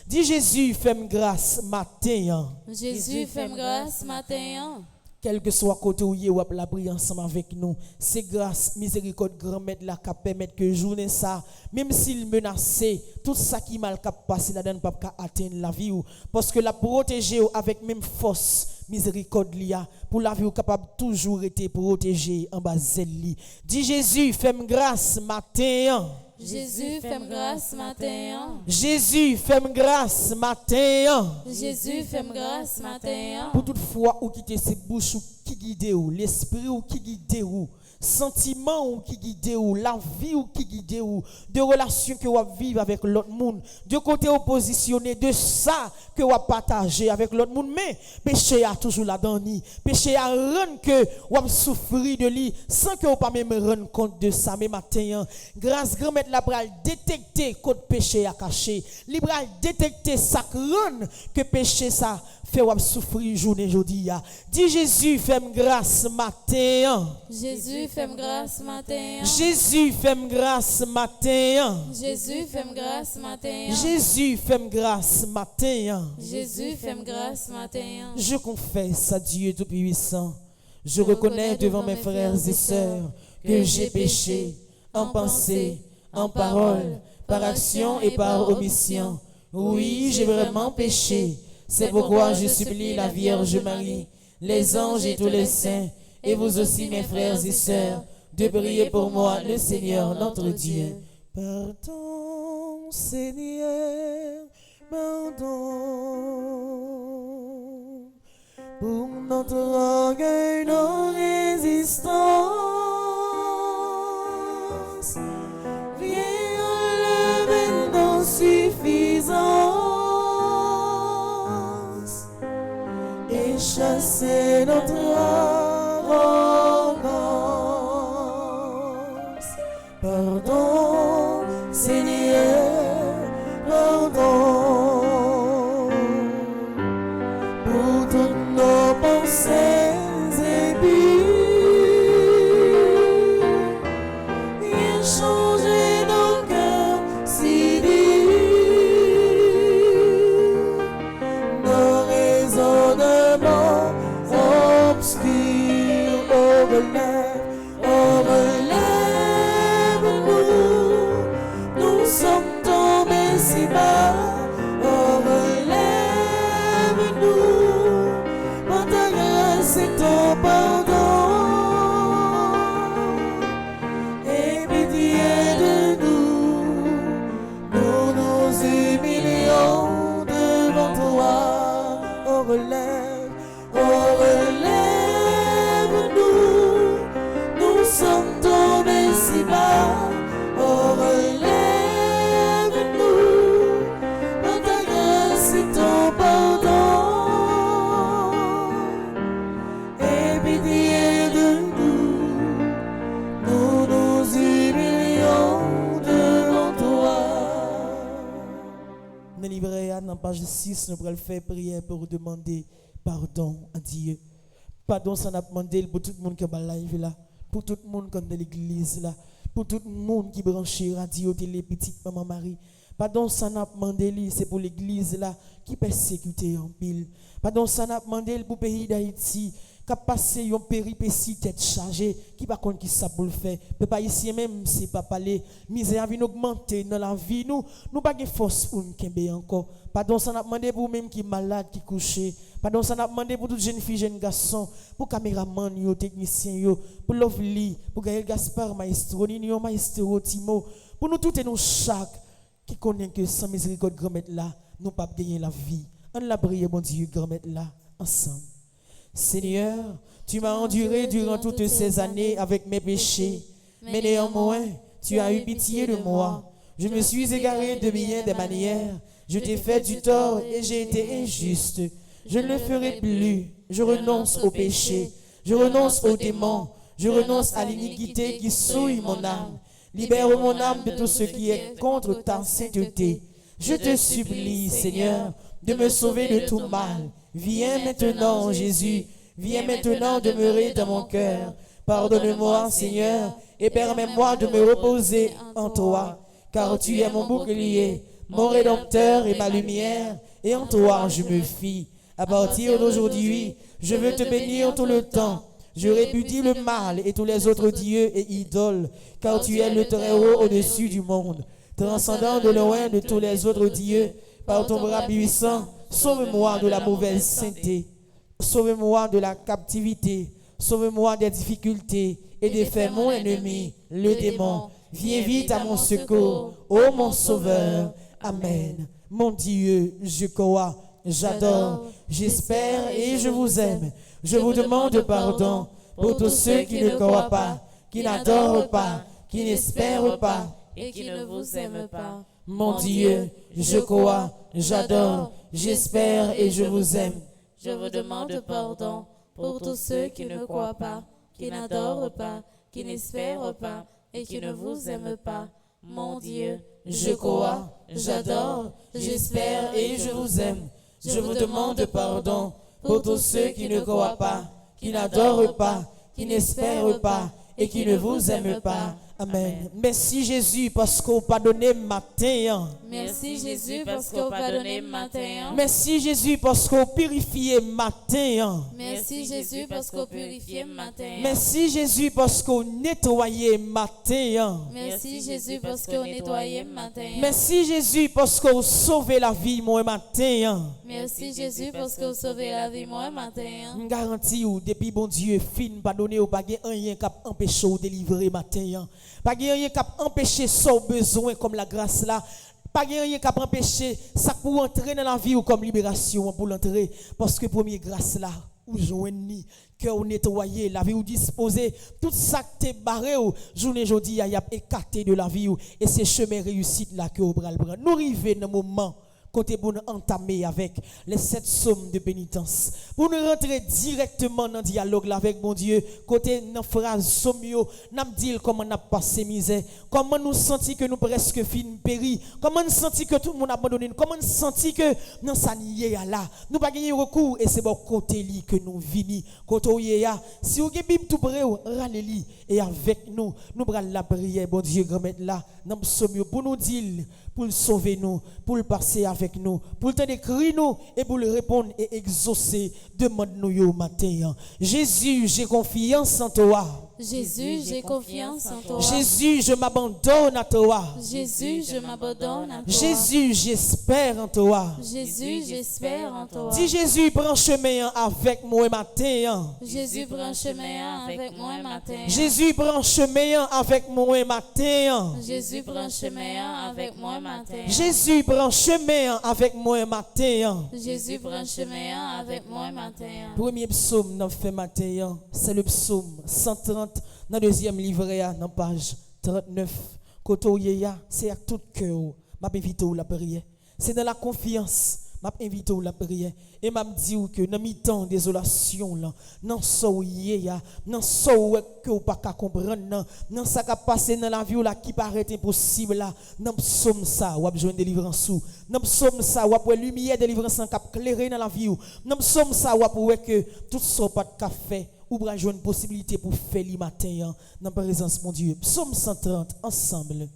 Dis Jésus, fais-moi grâce matin. Jésus, fais-moi grâce matin. Quel que soit côté où y est, la prière ensemble avec nous. C'est grâce, miséricorde, grand-mère là qui permet que journée ça, même s'il menaçait, tout ça qui mal cap passer là-dedans pas atteindre la vie ou parce que la protéger avec même force, miséricorde lia pour la vie ou capable toujours être protégé en bas zèle. Dis Jésus, fais-moi grâce matin. Jésus, fais-moi grâce matin. Jésus, fais-moi grâce matin. Jésus, fais-moi grâce matin. Pour toute fois où quitter ses bouches ou qui guide ou l'esprit ou qui guide ou sentiment ou qui guide ou la vie ou qui guide ou de relations que vous vivez avec l'autre monde de côté oppositionné de ça que vous partagez avec l'autre monde mais péché a toujours la dernière péché a rendre que vous souffrir de lui sans que vous pas même rendre compte de ça mais matin grâce grand maître la pral détecter côté péché a caché libéral détecter ça que péché ça fait ou souffrir journée aujourd'hui. Dis Jésus, fais-moi grâce matin. Jésus, fais-moi grâce matin. Jésus, fais-moi grâce matin. Jésus, fais-moi grâce matin. Jésus, fais-moi grâce matin. Jésus, fais-moi grâce matin. Je confesse à Dieu Tout-Puissant. Je reconnais devant mes frères et sœurs que j'ai péché en pensée, en parole, par action et par omission. Oui, j'ai vraiment péché. C'est pourquoi je supplie la Vierge Marie, les anges et tous les saints, et vous aussi mes frères et sœurs, de prier pour moi le Seigneur notre Dieu. Pardon, Seigneur, pardon, pour notre orgueil, nos résistances, viens enlever nos suffisances. Chasser notre arrogance. Pardon, Seigneur, pardon pour toutes nos pensées impies. Viens changer nos cœurs si vifs, nos raisonnements obscurs. Relève-nous, nous sommes tombés si bas. Oh, relève-nous, par ta grâce et ton pardon, et pitié de nous, nous nous humilions devant toi. Oh, relève-nous, nous sommes tombés si bas. Oh, relève-nous, par ta grâce et ton pardon, et pitié de nous, nous nous humilions devant toi. Dans le livret, dans page 6, nous allons faire prière pour demander pardon à Dieu. Pardon, ça n'a demandé pour tout le monde qui est dans live là, pour tout le monde qui est dans l'église là, pour tout le monde qui branche radio, télé, petite maman Marie. Pardon, ça n'a demandé, c'est pour l'église là qui persécute en pile. Pardon, ça n'a demandé pour le pays d'Haïti qui a passé une péripétie tête chargée, qui pas contre qui ça pour le faire. Mais pas ici même, c'est pas parler. Misère vient augmenter dans la vie. Nous pas de force pour nous kembe encore. Pardon, ça n'a demandé pour même qui malade, qui couché. Pardon, ça n'a demandé pour toutes jeunes filles, jeunes garçons, pour caméraman, yo, technicien, yo, pour Lovely, pour Gaël Gaspard, maestro, Nino, maestro, Timo, pour nous toutes et nous chaque qui connaît que sans miséricorde, grand-mère là, nous pas gagner la vie. On l'a prié, bon Dieu, grand-mère là, ensemble. Seigneur, tu m'as enduré durant toutes ces années avec mes péchés, mais néanmoins, tu as eu pitié de moi. Je me suis égaré de bien des manières, je t'ai fait du tort et j'ai été injuste. Je ne le ferai plus, je renonce au péché, je renonce aux démons, je renonce à l'iniquité qui souille mon âme. Libère mon âme de tout ce qui est contre ta sainteté. Je te supplie, Seigneur, de me sauver de tout mal. Viens maintenant, Jésus, viens maintenant demeurer dans mon cœur. Pardonne-moi, Seigneur, et permets-moi de me reposer en toi, car tu es mon bouclier, mon rédempteur et ma lumière, et en toi je me fie. À partir d'aujourd'hui, je veux te bénir tout le temps. Je répudie le mal et tous les autres dieux et idoles, car tu es le Très-Haut au-dessus du monde, transcendant de loin de tous les autres dieux. Par ton bras puissant, sauve-moi de la mauvaise sainteté. Sauve-moi de la captivité. Sauve-moi des difficultés et défais mon ennemi, le démon. Viens vite à mon secours, ô mon Sauveur. Amen. Mon Dieu, je crois, j'adore, j'espère et je vous aime. Je vous demande pardon pour tous ceux qui ne croient pas, qui n'adorent pas, qui n'espèrent pas et qui ne vous aiment pas. Mon Dieu, je crois, j'adore, j'espère et je vous aime. Je vous demande pardon pour tous ceux qui ne croient pas, qui n'adorent pas, qui n'espèrent pas et qui ne vous aiment pas. Mon Dieu, je crois, j'adore, j'espère et je vous aime. Je vous demande pardon pour tous ceux qui ne croient pas, qui n'adorent pas, qui n'espèrent pas et qui ne vous aiment pas. Amen. Merci Jésus parce qu'on pardonné matin. Merci Jésus parce qu'on pardonné matin. Merci Jésus parce qu'on purifié matin. Merci Jésus parce qu'on purifié matin. Merci Jésus parce qu'on nettoyé matin. Merci Jésus parce qu'on nettoyé matin. Merci Jésus parce qu'on sauvé la vie moi matin. Merci Jésus parce qu'on sauvé la vie moi matin. Je garantis ou depuis bon Dieu fin pardonner ou pas rien qui empêcher ou délivrer matin. Pas rien qui empêcher son besoin comme la grâce là. Pas rien qui empêcher ça pour entrer dans la vie ou comme libération pour l'entrer parce que première grâce là ou joindre cœur nettoyé la vie ou disposer tout ça que t'es barré ou journée jodi y a écarté de la vie ou et c'est chemin réussite là que au bras le prendre. Nous arriver dans moment côté pour nous entamer avec les 7 psaumes de pénitence. Pour nous rentrer directement dans le dialogue là avec mon Dieu, côté dans phrase psaume yo, n'a dit comment n'a passé misère, comment nous senti que nous presque fin péri, comment nous senti que tout le monde abandonné, comment nous senti que dans sa nié là, nous pas gagner recours et c'est bon côté li que nous vini, côté ya, si vous avez Bible tout près raleli et avec nous prenons la prière bon Dieu grand maître là, dans psaume pour nous dire pour le sauver nous, pour le passer avec nous, pour le décrire nous et pour le répondre et exaucer, demande-nous au matin. Jésus, j'ai confiance en toi. Jésus, j'ai confiance en toi. Jésus, je m'abandonne à toi. Jésus, je m'abandonne à toi. Jésus, j'espère en toi. Jésus, j'espère en toi. Dis Jésus, prends chemin avec moi matin. Jésus, prends chemin avec moi matin. Jésus, prends chemin avec moi matin. Jésus, prends chemin avec moi matin. Jésus, prends chemin avec moi matin. Jésus, prends chemin avec moi matin. Premier psaume dans fait matin, c'est le psaume 130 dans deuxième livret dans page 39. Koto yeya, c'est à tout cœur m'a invité la prière. C'est dans la confiance m'a invité la prière et m'a dit que dans mi-temps désolation là, non so yeya, non so que ou pas comprendre, non ça qui passer dans la vie là qui paraît impossible là, dans psaume ça ou a besoin de délivrance sous. Dans psaume ça ou a lumière délivrance en cap clairer dans la vie ou. Dans psaume ça ou a pour que tout ça pas de café ou pour jouer une possibilité pour faire le matin dans la présence mon Dieu. Psaume 130 ensemble.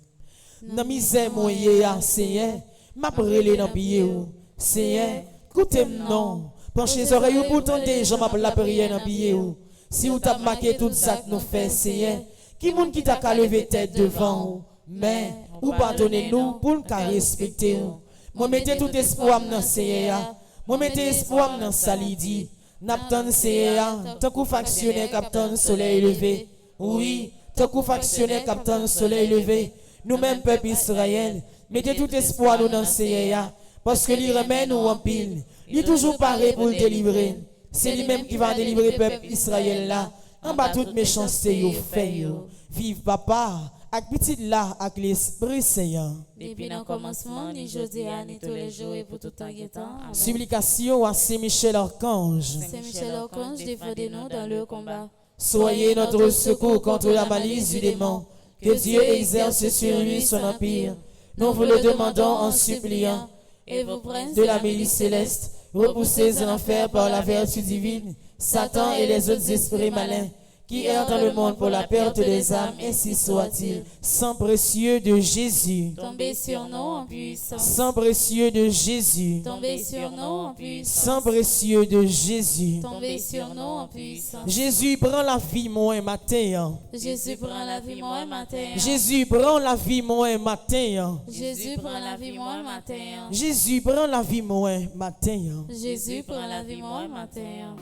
Dans misère mon yéya Seigneur, m'a brûlé dans pied ou Seigneur, écoutez-moi non. Penchez les oreilles pour tenter, j'en m'appelle la prière dans pied ou. Si vous t'avez marqué tout ça que nous fait Seigneur, qui moun qui t'a qu'à lever tête devant ou, mais ou pardonnez-nous pour nous respecter ou. Moi mettez tout espoir dans Seigneur, moi mettez espoir dans Salidi. N'attend Seigneur, tant qu'on factionnaire captain soleil levé. Oui, tant qu'on factionnaire captain soleil levé. Nous-mêmes, peuple Israël, mettez tout espoir nous dans Seigneur, parce que lui remet nous en pile. Il est toujours pareil pour le délivrer. C'est lui-même qui va délivrer le peuple Israël là. En bas toute méchanceté, yo fait yo. Vive papa, avec petit là, avec l'Esprit Saint. Depuis le commencement, ni Josia, ni tous les jours et pour tout temps et temps. Amen. Supplication à Saint-Michel Archange. Saint-Michel Archange, défendez-nous dans le combat. Soyez notre secours contre la malice du démon. Que Dieu exerce sur lui son empire. Nous vous le demandons en suppliant. Et vous princes De la milice céleste, repoussez en enfer par la vertu divine, Satan et les autres esprits malins qui erre dans le monde pour la perte des âmes, ainsi soit-il. Sang précieux de Jésus, tombez sur nous en puissance. sang précieux de Jésus, Tombez sur nous en puissance. sang précieux de Jésus. Tombez sur nous en puissance. Jésus prend la vie moi matin. Jésus prend la vie moi matin. Jésus prend la vie moi matin. Jésus prend la vie moi matin. Jésus prend la vie moi matin. Jésus prend la vie moi matin.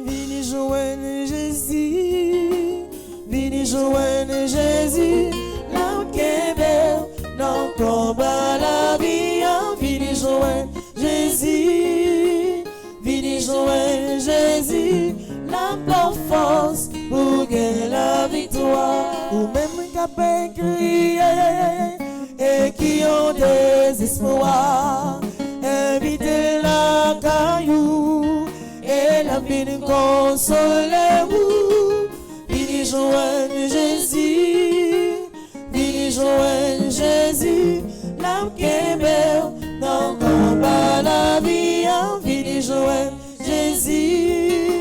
Vini joindre Jésus, vini joindre Jésus, l'âme qui est belle, non combat la vie, vini joindre Jésus, vini joindre Jésus, la force pour gagner la victoire, ou même qui a crié et qui ont des espoirs, invitez la caillou. Et la vie nous consolez-vous. Vini joindre Jésus, vini joindre Jésus, l'âme qui est belle, non combat la vie, vini joindre Jésus,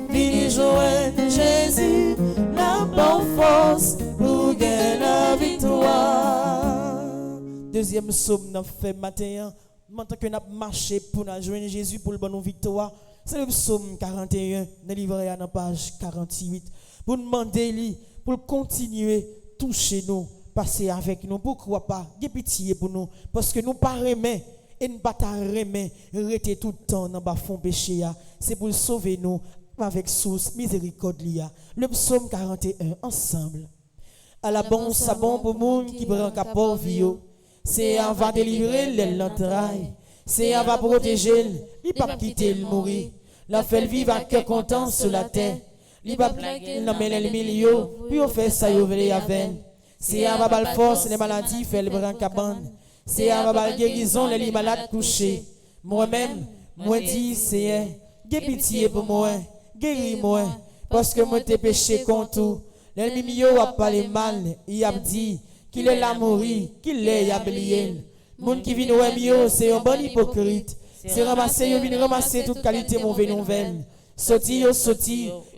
vini joindre Jésus, la bonne force pour gagner la victoire. Deuxième psaume nous fait matin, maintenant que nous avons marché pour nous joindre Jésus pour le bon victoire. C'est le psaume 41, dans le livre à la page 48. Pour demander lui, pour continuer, toucher nous, passer avec nous. Pourquoi pas? Des pitié pour nous. Parce que nous ne pas remettre et nous ne pas remettre, rester tout le temps dans le fond péché. C'est pour sauver nous avec source miséricorde. Le psaume 41, ensemble. À la bonne sabon pour monde qui prend capot vie. C'est à va délivrer l'entraille. C'est à va protéger, il pas quitter le mourir. La fait vivre à cœur content sur la terre. Il va plaquer dans le milieu, puis on fait ça ouvrir avec. C'est à va force les maladies fait le brin cabane. C'est à va guérison les malades couchés. Moi-même, moi dis c'est j'ai pitié pour moi, guéris-moi parce que moi t'ai péché contre tout. L'ennemi yo a parlé mal, il a dit qu'il est là mourir, qu'il est oublié. Moun qui vient au mieux, c'est un bon hypocrite. C'est ramasser, yo vient ramasser toute qualité mauvaise nouvelle. Sorti,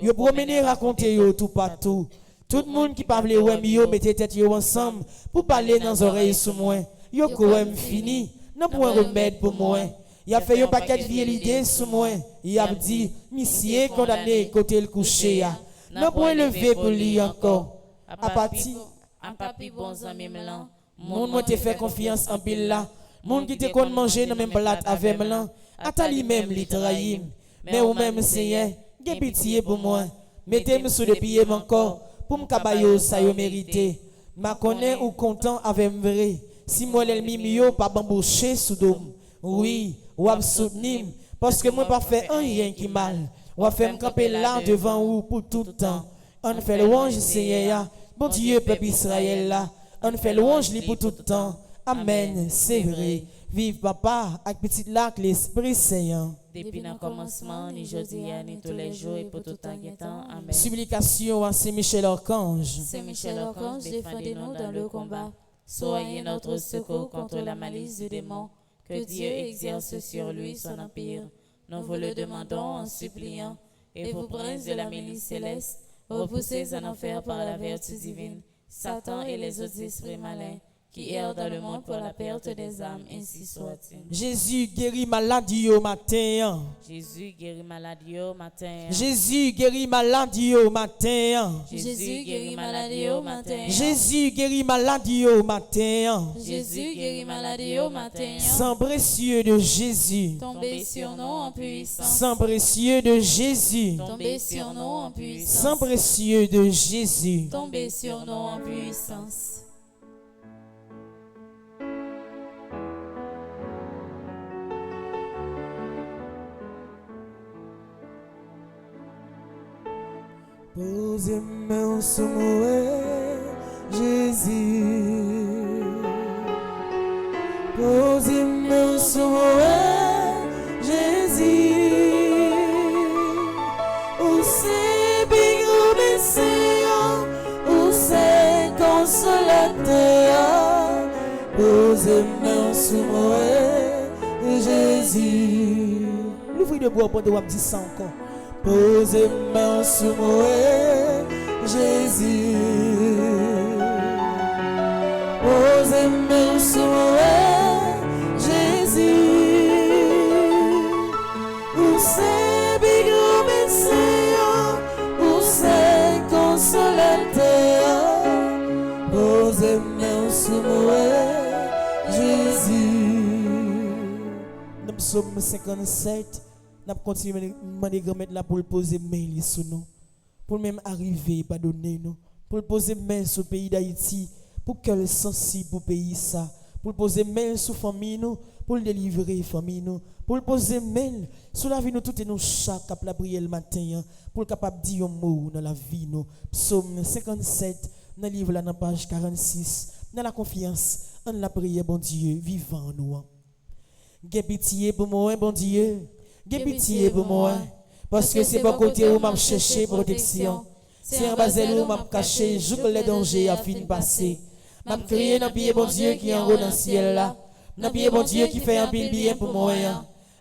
yo promener, raconter yo tout partout. Tout le monde qui parle ouais mieux, mettez tête yo ensemble pour parler dans les oreilles sous moi. Yo quand fini, non pour un remède pour moi. Il a fait un paquet de vieilles idées sous moi. Il a dit, monsieur condamné côté le coucher. Non pour lever pour lui encore. À partir, un papi bon ami blanc. Moun moi te fait confiance en pile là. Moun qui te kon manger dans même plat avec moi. Ata li même li trahim. Mais ou même Seigneur, gè pitié pour moi. Mettez-moi sous le pied encore pour me cabayo ça yo mérité. Ma connaît ou content avec vrai. Si moi l'ennemi mio pas bambouché sous dôme. Oui, ou a soutenir parce que moi pas fait rien qui mal. Ou a fait me camper là devant vous pour tout le temps. On fait louange Seigneur. Bon Dieu peuple Israël là. On fait louange lui pour tout le temps. Amen, c'est vrai. Vive papa avec petit lac l'Esprit Saint. Depuis le commencement, ni jeudi, ni tous les jours et pour tout temps. Amen. Supplication à Saint-Michel Archange. Saint-Michel Archange, défendez-nous dans le combat. Soyez notre secours contre la malice du démon. Que Dieu exerce sur lui son empire. Nous vous le demandons en suppliant. Et vous, princes de la milice céleste, repoussez en enfer par la vertu divine Satan et les autres esprits malins qui errent dans le monde pour la perte des âmes, ainsi soit-il. Jésus guérit maladie au matin. Jésus guérit maladie au matin. Jésus guérit maladie au matin. Jésus guérit maladie au matin. Jésus guérit maladie au matin. Jésus guérit maladie au matin. Sang précieux de Jésus. Tombez sur nous en puissance. Sang précieux de Jésus. Tombez sur nous en puissance. Sang précieux de Jésus. Tombez sur nous en puissance. Posez main sur moi, Jésus. Posez main sur moi, Jésus. Où c'est big Messiah, où c'est consolateur, Posez main sur moi, Jésus. L'ouvrir de bois pour de dire ça encore. Posez main sur moi, Jésus. Posez main sur moi, Jésus. Où c'est big médecin, où c'est consolateur. Posez main sur moi, Jésus. Dans Psaume 57, nous continuons à demander grand-mère là pour poser main sur nous. Pour même arriver, pardonner nous. Pour poser main sur le pays d'Haïti. Pour qu'elle sensible pour le pays ça. Pour poser main sur la famille nous. Pour délivrer la famille nous. Pour poser main sur la vie nous tout et nous chaque cap la prière le matin. Pour capable dire un mot dans la vie nous. Psaume 57, dans le livre là dans page 46. Dans la confiance, en la prière bon Dieu vivant en nous. Gè pitié pour moi bon Dieu. Gè pitié pour moi. Parce que c'est bon côté où m'a cherché protection. C'est en bas où m'a caché, joue que les dangers a fini passer. M'a crié dans pied bon Dieu qui en haut dans le ciel là. Dans pied bon Dieu qui fait un pile bien pour moi.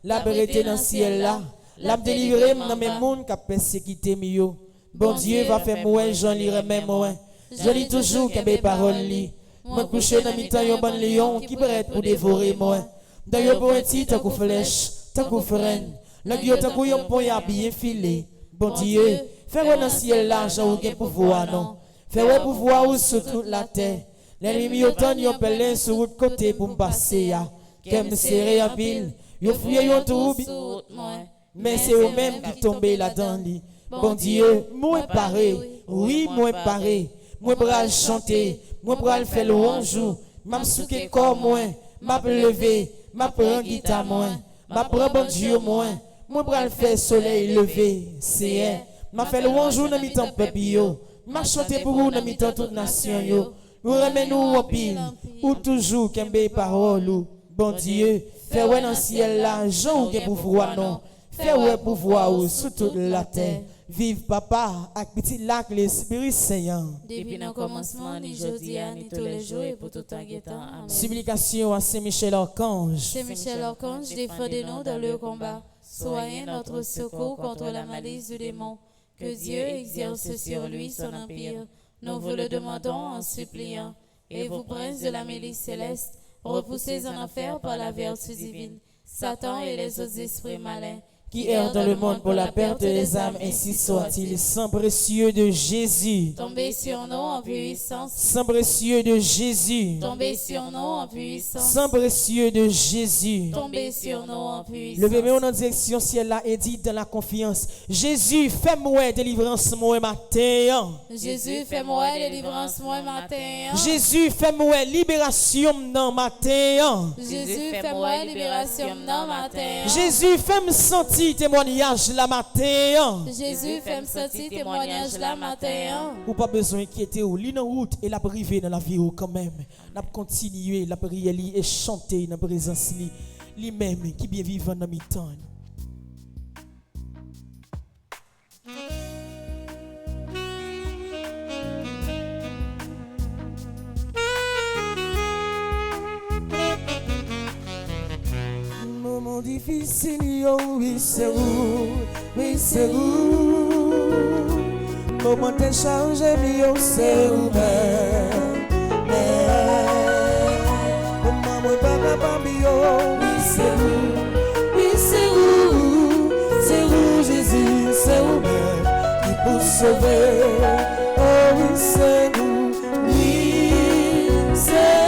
La vérité dans le ciel là. L'a délivré dans mes mondes qui a persécuté mieux. Bon Dieu va faire moi, j'en lirai même moi. Je lis toujours que mes paroles li. Moi couché dans mi temps un bon lion qui prête pour dévorer moi. D'ailleurs pour un titre tant flèche, tant frêne. Le Dieu tant qu'on yon point bien filé. Bon Dieu, fais-moi dans le ciel l'argent ou gain pouvoir non. Fais-moi pouvoir ou sur toute la terre. L'ennemi autant yon pelin sur l'autre côté pour me passer ya. Qu'elle serré en pile, yon fouillé yon tout. Mais c'est eux-mêmes qui tombent là-dedans li. Bon Dieu, moi paré, oui moi paré. Moi bral chanter, moi bral faire louange, m'a souké corps moins, m'a levé, m'a prend guitare moins, m'a prend bon Dieu moins. Moi bral faire soleil levé, c'est m'a fait louange dans mi-temps peuple yo, m'a chanter pour vous dans mi-temps toute nation yo. Ou remet nous en pile, ou toujours kembe parole ou bon Dieu, fais ouais dans le ciel là, Jean ou pouvoir non, fais ouais pouvoir ou sur toute la terre. Vive papa avec petit lac l'Esprit Saint. Depuis le commencement, ni jeudi, ni tous les jours et pour tout temps. Amen. Supplication à Saint-Michel Archange. Saint-Michel Archange, défendez-nous dans le combat. Soyez notre secours contre la malice du démon. Que Dieu exerce sur lui son empire. Nous vous le demandons en suppliant. Et vous, princes de la milice céleste, repoussez en enfer par la vertu divine Satan et les autres esprits malins qui errent dans le monde pour la perte des âmes, ainsi soit-il. Sang précieux de Jésus, tombez sur nous en puissance. Sang précieux de Jésus, tombez sur nous en puissance. Sang précieux de Jésus, tombez sur nous en puissance. Levez-moi en direction ciel là et dites dans la confiance: Jésus, fais-moi délivrance moi matin. Jésus, fais-moi délivrance moi matin. Jésus, fais-moi libération non matin. Jésus, fais-moi libération non matin. Jésus, fais-moi sentir témoignage la matin. Jésus, fais-moi sentir témoignage la matin. Ou pas besoin d'inquiéter ou li dans route et la priver dans la vie ou quand même. N'a continuer la prière et chanter dans présence li même qui bien vivant dans mi-temps. Moment difficile, yo, oui c'est où, oui c'est où. Moment de changer, yo, c'est où, maman pas capable, yo, oui c'est où, Jésus, c'est où, qui peut sauver, oh oui c'est où, oui c'est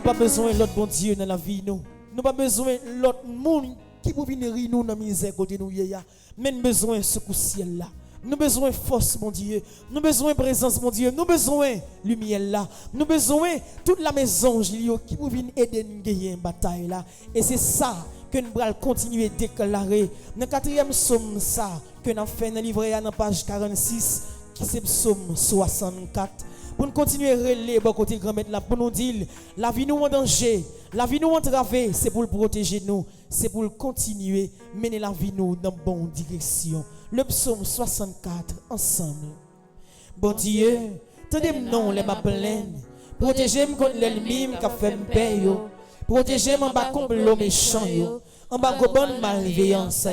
pas besoin de l'autre bon Dieu dans la vie nous. Nous pas besoin de l'autre monde qui peut venir nous dans la misère côté nous ya. Mais nous besoin ce coup ciel là. Nous besoin force mon Dieu. Nous besoin présence mon Dieu. Nous besoin lumière là. Nous besoin toute la maison qui peut venir aider nous gagner une bataille là. Et c'est ça que nous allons continuer à déclarer. Dans le 4e psaume, ça, que nous avons fait dans le livret à la page 46, qui c'est psaume 64. Pour nous continuer à relayer, côté grand-mère là, pour nous dire, la vie nous en danger, la vie nous entravée, c'est pour le protéger nous, c'est pour continuer à mener la vie nous dans la bonne direction. Le psaume 64, ensemble. Bon Dieu, tendez-moi les ma plaine, protégez-moi contre l'ennemi qui a fait me payer. Protégez-moi en bas contre l'eau méchant, en bas de bonne malveillance.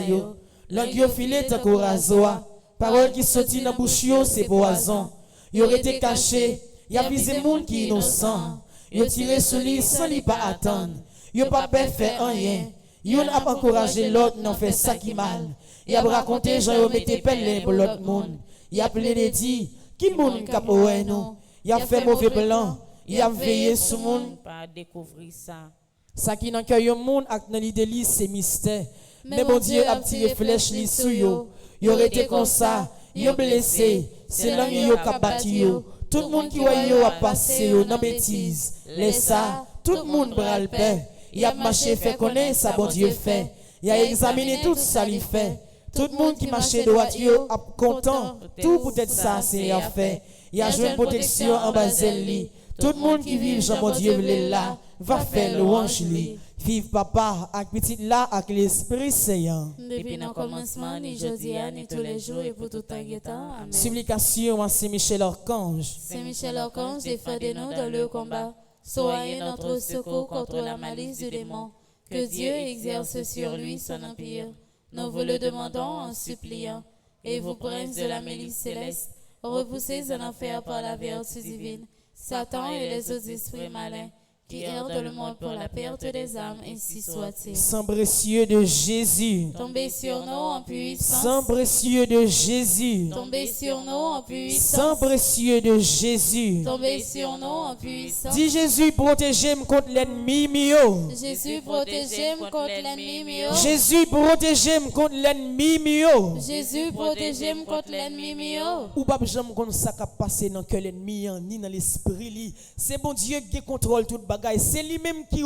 Langue yo filé tant qu'au rasoir, parole qui sortit dans bouche yo c'est poison. Yo été caché, y a visé monde qui innocent. Yo tiré sur lui sans lui pas attendre. Yo pas peur faire rien. Yo n'a pas encouragé l'autre non fait ça qui mal. Y a raconté Jean yo mette pelle pour l'autre monde. Y a plein de dit qui monde capoé nous. Y a fait mauvais plan. Y a veillé sur monde pas découvrir ça. Ça qui dans cœur yo monde ak dans l'idée li c'est mystère. Mais bon Dieu a tiré flèche li sou yo. Yo été comme ça, yo blessé, c'est là yo ka battu yo. Tout le monde qui voit yo a passé yo dans bêtise. Laisse ça, tout le monde bral paix. Y a marché fait connaître ça bon Dieu fait. Y a examiné tout ça lui fait. Tout le monde qui marche droit yo a content. Tout peut-être ça c'est à fait. Y a joué protection en bas li. Tout le monde qui vit Jean mon Dieu là va faire louange li. Vive papa avec petit là avec l'esprit saint. Depuis le commencement, ni jeudi, ni tous les jours et pour tout temps. Amen. Supplication à Saint-Michel Archange. Saint-Michel Archange, défendez-nous dans le combat. Soyez notre secours contre la malice du démon. Que Dieu exerce sur lui son empire. Nous vous le demandons en suppliant. Et vous, princes de la milice céleste, repoussez en enfer par la vertu divine Satan et les autres esprits malins qui errent dans le monde pour la perte des âmes, ainsi soit-il. Sang précieux de Jésus. Tombez sur nous en puissance. Sang précieux de Jésus. Tombez sur nous en puissance. Sang précieux de Jésus. Tombez sur nous en puissance. Dis Jésus, protégez-moi contre l'ennemi mio. Jésus, protégez-moi contre l'ennemi mio. Jésus, protégez-moi contre l'ennemi mio. Jésus, protégez-moi contre l'ennemi mio. Ou pas jamais comme ça qui passé dans que l'ennemi ni dans l'esprit li. C'est bon Dieu qui contrôle toute bagage. C'est lui-même qui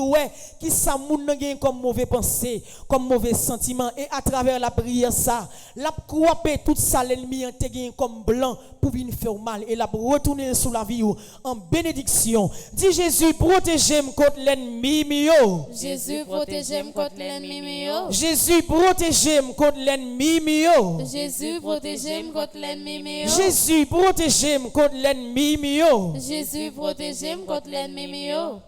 ça moun nan comme mauvais pensée, comme mauvais sentiment et à travers la prière ça, l'a couper tout ça l'ennemi en te gagne comme blanc pour venir faire mal et l'a retourner sous la vie en bénédiction. Dis Jésus, protégez-moi contre l'ennemi mio. Jésus, protégez-moi contre l'ennemi mio. Jésus, protégez-moi contre l'ennemi mio. Jésus, protégez-moi contre l'ennemi mio. Jésus, protégez-moi contre l'ennemi mio. Jésus, protégez-moi contre l'ennemi mio.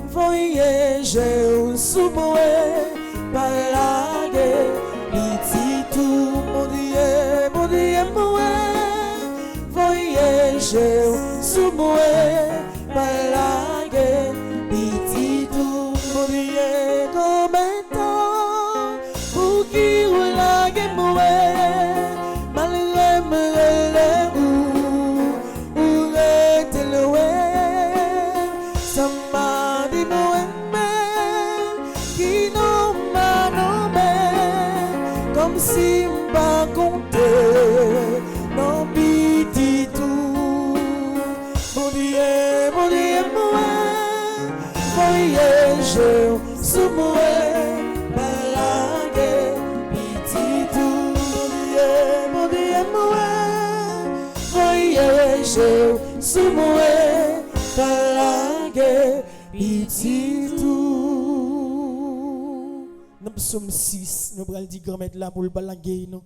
Voyez, sous moi, palade, petit tout, mon Dieu, moi. Voyez, sous moi, palade, petit tout, mon Dieu, comme un temps, pour qui roule moi, malgré me où est loin, ça m'a dit comme si m'pas compté non petit tout mon Dieu moi voyage sous moi balade petit tout mon Dieu moi voyage sous moi balade petit tout. Dans psaume 6, nous allons dire grand-mère là pour le balaguer nous,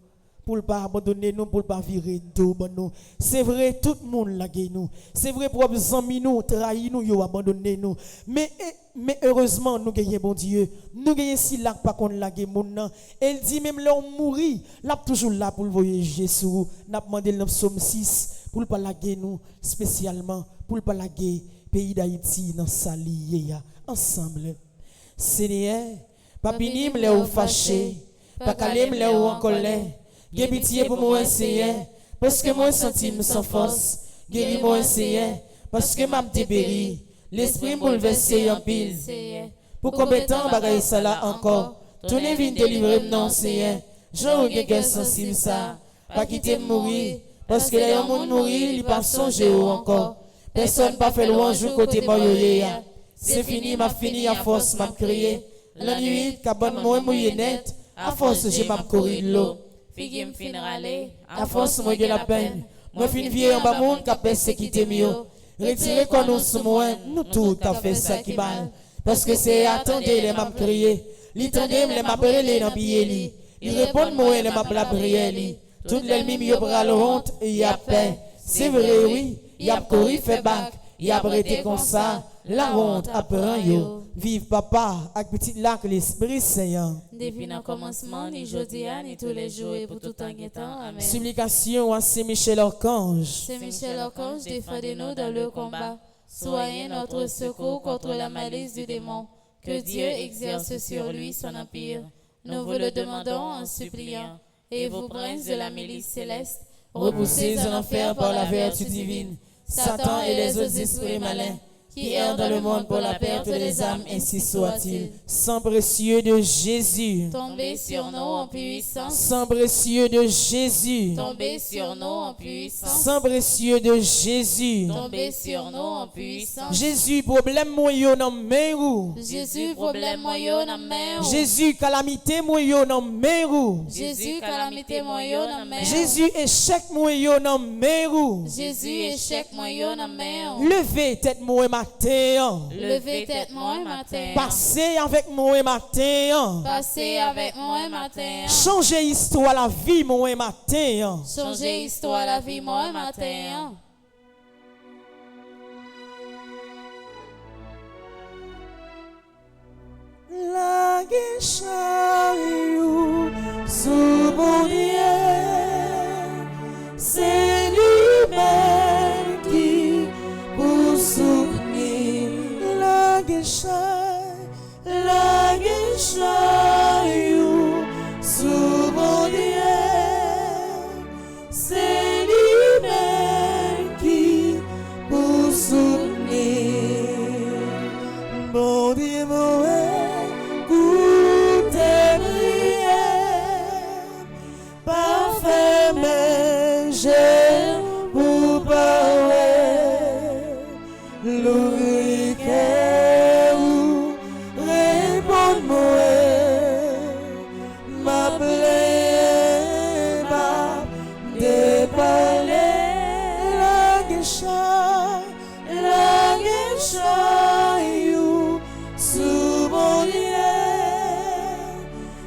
pour ne pas abandonner nous, pour ne pas virer dos nous. C'est vrai, tout le monde l'a nous. C'est vrai, propres amis nous, trahis nous, yo abandonné nous. Mais heureusement, nous gagnons bon Dieu. Nous gagnons si là, pas qu'on l'a moun. Elle dit même là, on mourit, là toujours là pour le voyager Jésus. N'a demandé dans psaume 6 pour le balaguer nous, spécialement pour le balaguer pays d'Haïti dans sa liée ensemble. Seigneur, pas pinim les ou fâché, pas calem les ou en colère. Gè pitié pour moi Seigneur, parce que moi senti me sans force. Guéris-moi Seigneur, parce que m'a dépéri. L'esprit bouleversé en pile. Pour combien de temps bagaille ça là encore? Tourner vite délivrer non Seigneur. Jean ou quelqu'un sensible ça. Pas quitter mourir. Parce que les gens mourir, ils pas songer encore. Personne pas fait louange côté moyoye. C'est fini, m'a fini à force m'a crié. La nuit, cabane moi mouillé net. À force j'ai m'a courir l'eau. Figue me fin râler. À force moi de la peine. Moi fin vieux en bas monde qu'a persécuté mieux. Retirez qu'on nous sous moi, nous tout a fait ça qui mal. Parce que c'est attendez les m'a crié. L'itendez les m'a brûlé dans billet li. Il répond moi les m'a la prière li. Tout l'ennemi yo bras le honte et y a paix. C'est vrai oui, y a couru fait bac, y a arrêté comme ça. La honte après yo. Vive papa avec petit lac l'esprit Saint. Depuis le commencement, ni jeudi, ni tous les jours et pour tout temps et temps. Amen. Supplication à Saint-Michel Archange. Saint-Michel Archange, défendez-nous dans le combat. Soyez notre secours contre la malice du démon. Que Dieu exerce sur lui son empire. Nous vous le demandons en suppliant. Et vous, princes de la milice céleste, repoussez en enfer par la vertu divine Satan et les autres esprits malins qui errent dans le monde pour la perte des âmes, ainsi soit-il. Sang précieux de Jésus, tombez sur nous en puissance. Sang précieux de Jésus, Tombez sur nous en puissance. Sang précieux de Jésus, Tombez sur nous en puissance. Jésus, problème moyo dans main. Jésus, problème moyo dans main. Jésus, calamité moyo dans main. Jésus, calamité moyo dans main. Jésus, échec moyo dans main. Jésus, échec moyo dans main. Levez tête moi matin. Levez tête moi matin. Passez avec moi matin. Passez avec moi matin. Changez histoire la vie moi matin. Changez histoire la vie moi matin. La guéchariou sous mon Dieu, c'est lui-même qui vous soutenir. La guéchariou sous mon Dieu, c'est lui-même qui vous soutenir. Mon Dieu, mon écoutez prière, parfait, mais je vous parler. L'ouvrier ou répond-moi, m'appeler, m'a déparler. La guécha, you, sous mon lien,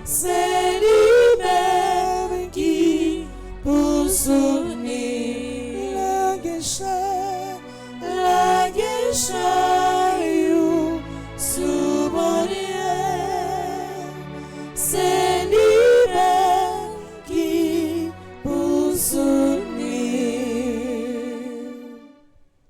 c'est lui-même qui pour soutenir. La guécha, you, sous mon lien, c'est lui-même qui pour soutenir.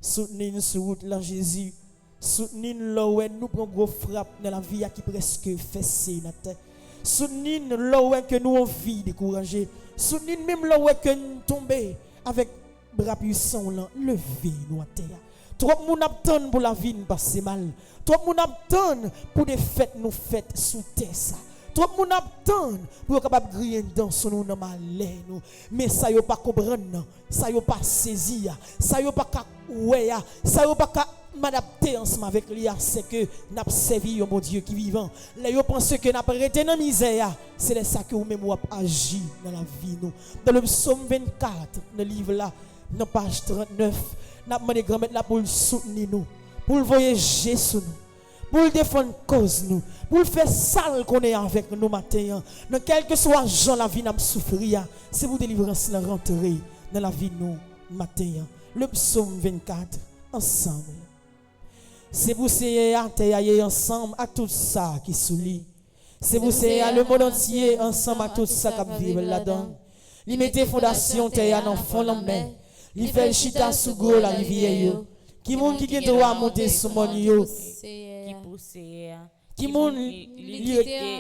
Soutenir sur route là Jésus. Soutenir là où nous prenons gros frappe dans la vie qui presque fessée dans terre. Soutenir là où que nous envie décourager. Soutenir même là où que nous tomber avec bras puissants là, lever nous à terre. Trop moun attend pour la vie nous passer mal. Trop moun attend pour des fêtes nous faites sous terre ça. Trop moun attend pour capable griller dans son nous dans malheur nous. Mais ça yo pas comprendre, ça yo pas saisir, ça yo pas ouais, ça yo pas m'adapter ensemble avec lui, c'est que n'a servi mon Dieu qui vivant. Là yo pense que n'a arrêté dans misère, c'est ça que vous même vous agir dans la vie nous. Dans le psaume 24, dans le livre là, dans page 39, n'a demandé grand-mère là pour soutenir nous, pour le voyager sur nous, pour le défendre cause nous, pour le faire sale qu'on est avec nous matin. Dans quel que soit Jean la vie n'a souffrir, c'est pour délivrance la rentrer dans la vie nous matin. Le psaume 24 ensemble. C'est pour c'est à terre ensemble à tout ça qui soulie. C'est pour c'est à le monde entier ensemble à tout ça qui vivent là-dedans. Li mette fondation terre en fond l'homme. Li fait chita sous gros la rivière yo. Qui monde qui doit monter sur mon yo. Qui pousse. Qui monde Li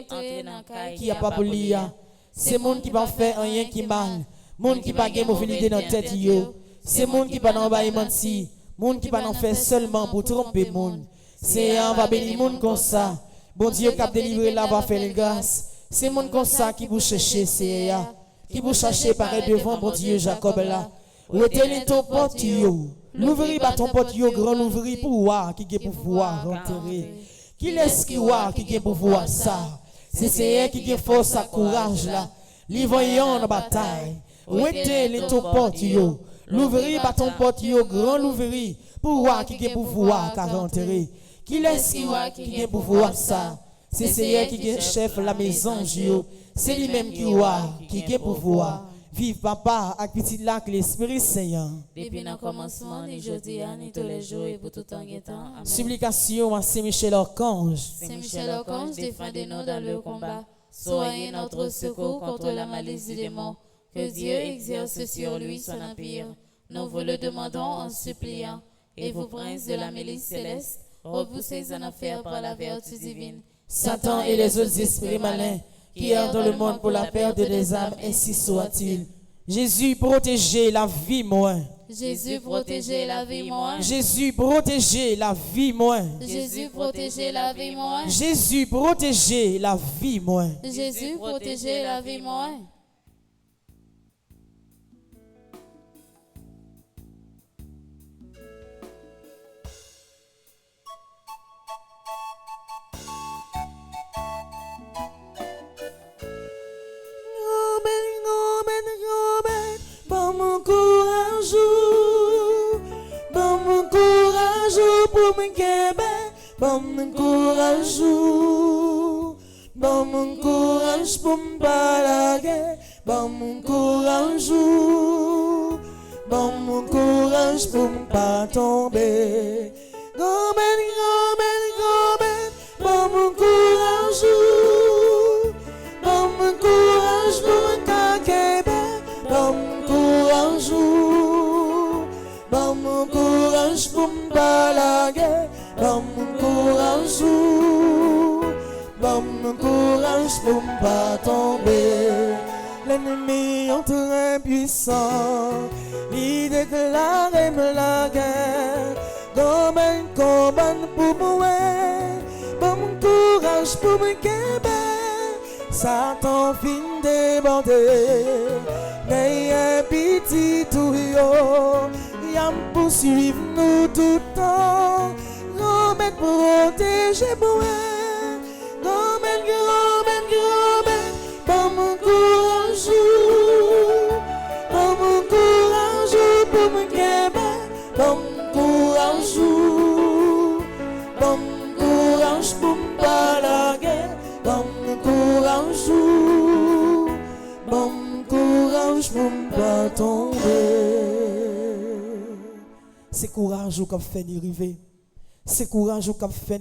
entrer dans caille. qui a pas pour lire. C'est monde qui va faire rien qui mal. Monde qui pas gain mauvais idée dans tête yo. C'est monde qui pas dans bas menti. Moun qui pas n'en fait seulement pour tromper moun. Seigneur va bénir moun comme ça. Bon Dieu qui a délivré là va faire les grâces. C'est moun comme ça qui vous chercher Seigneur. Qui vous chercher pareil devant bon Dieu Jacob là. Retenez ton porte yo. L'ouvrir pas ton porte yo grand l'ouvrir pour voir qui est pouvoir rentrer. Qui laisse qui voir qui est pouvoir ça. C'est Seigneur qui a force et courage là. L'ivroyant en bataille. Retenez ton porte yo. L'ouvrir pas ton porte yo grand l'ouvrir pour voir qui est pouvoir rentrer. Qui laisse qui voir qui est pouvoir ça. C'est Seigneur qui est chef la maison yo. C'est lui-même qui voit qui est pouvoir. Vive papa avec petit lac l'Esprit Saint. Depuis le commencement, ni jeudi, ni tous les jours et pour tout temps et temps. Amen. Supplication à Saint-Michel Archange. Saint-Michel Archange, défendez-nous dans le combat. Soyez notre secours contre la malice du démon. Que Dieu exerce sur lui son empire. Nous vous le demandons en suppliant. Et vous, princes de la milice céleste, repoussez en enfer par la vertu divine Satan et les autres esprits malins qui errent dans le monde pour la perte des âmes, ainsi soit-il. Jésus, protégez la vie, moi. Jésus, protégez la vie, moi. Jésus, protégez la vie, moi. Jésus, protégez la vie, moi. Jésus, protégez la vie, moi. Jésus, protégez la vie, moi. Bon courage pour m'balaguer. Bon courage pour m'pas tomber. Gomen, bon courage pour m'kakebe. Bon courage pour m'balaguer. Bon courage pour ne pas tomber. L'ennemi est très puissant, il déclare la guerre. Comme un combat pour moi, bon courage pour me guérir. Satan fin déborder, n'ayez pitié tout yo. Il a poursuivre nous tout le temps. Gomen protéger moi. Gomen, bon courage pour me guérir. Bon courage pour me balaguer. Bon courage pour me pas tomber. C'est courage qui fait nous arriver. C'est courage qui fait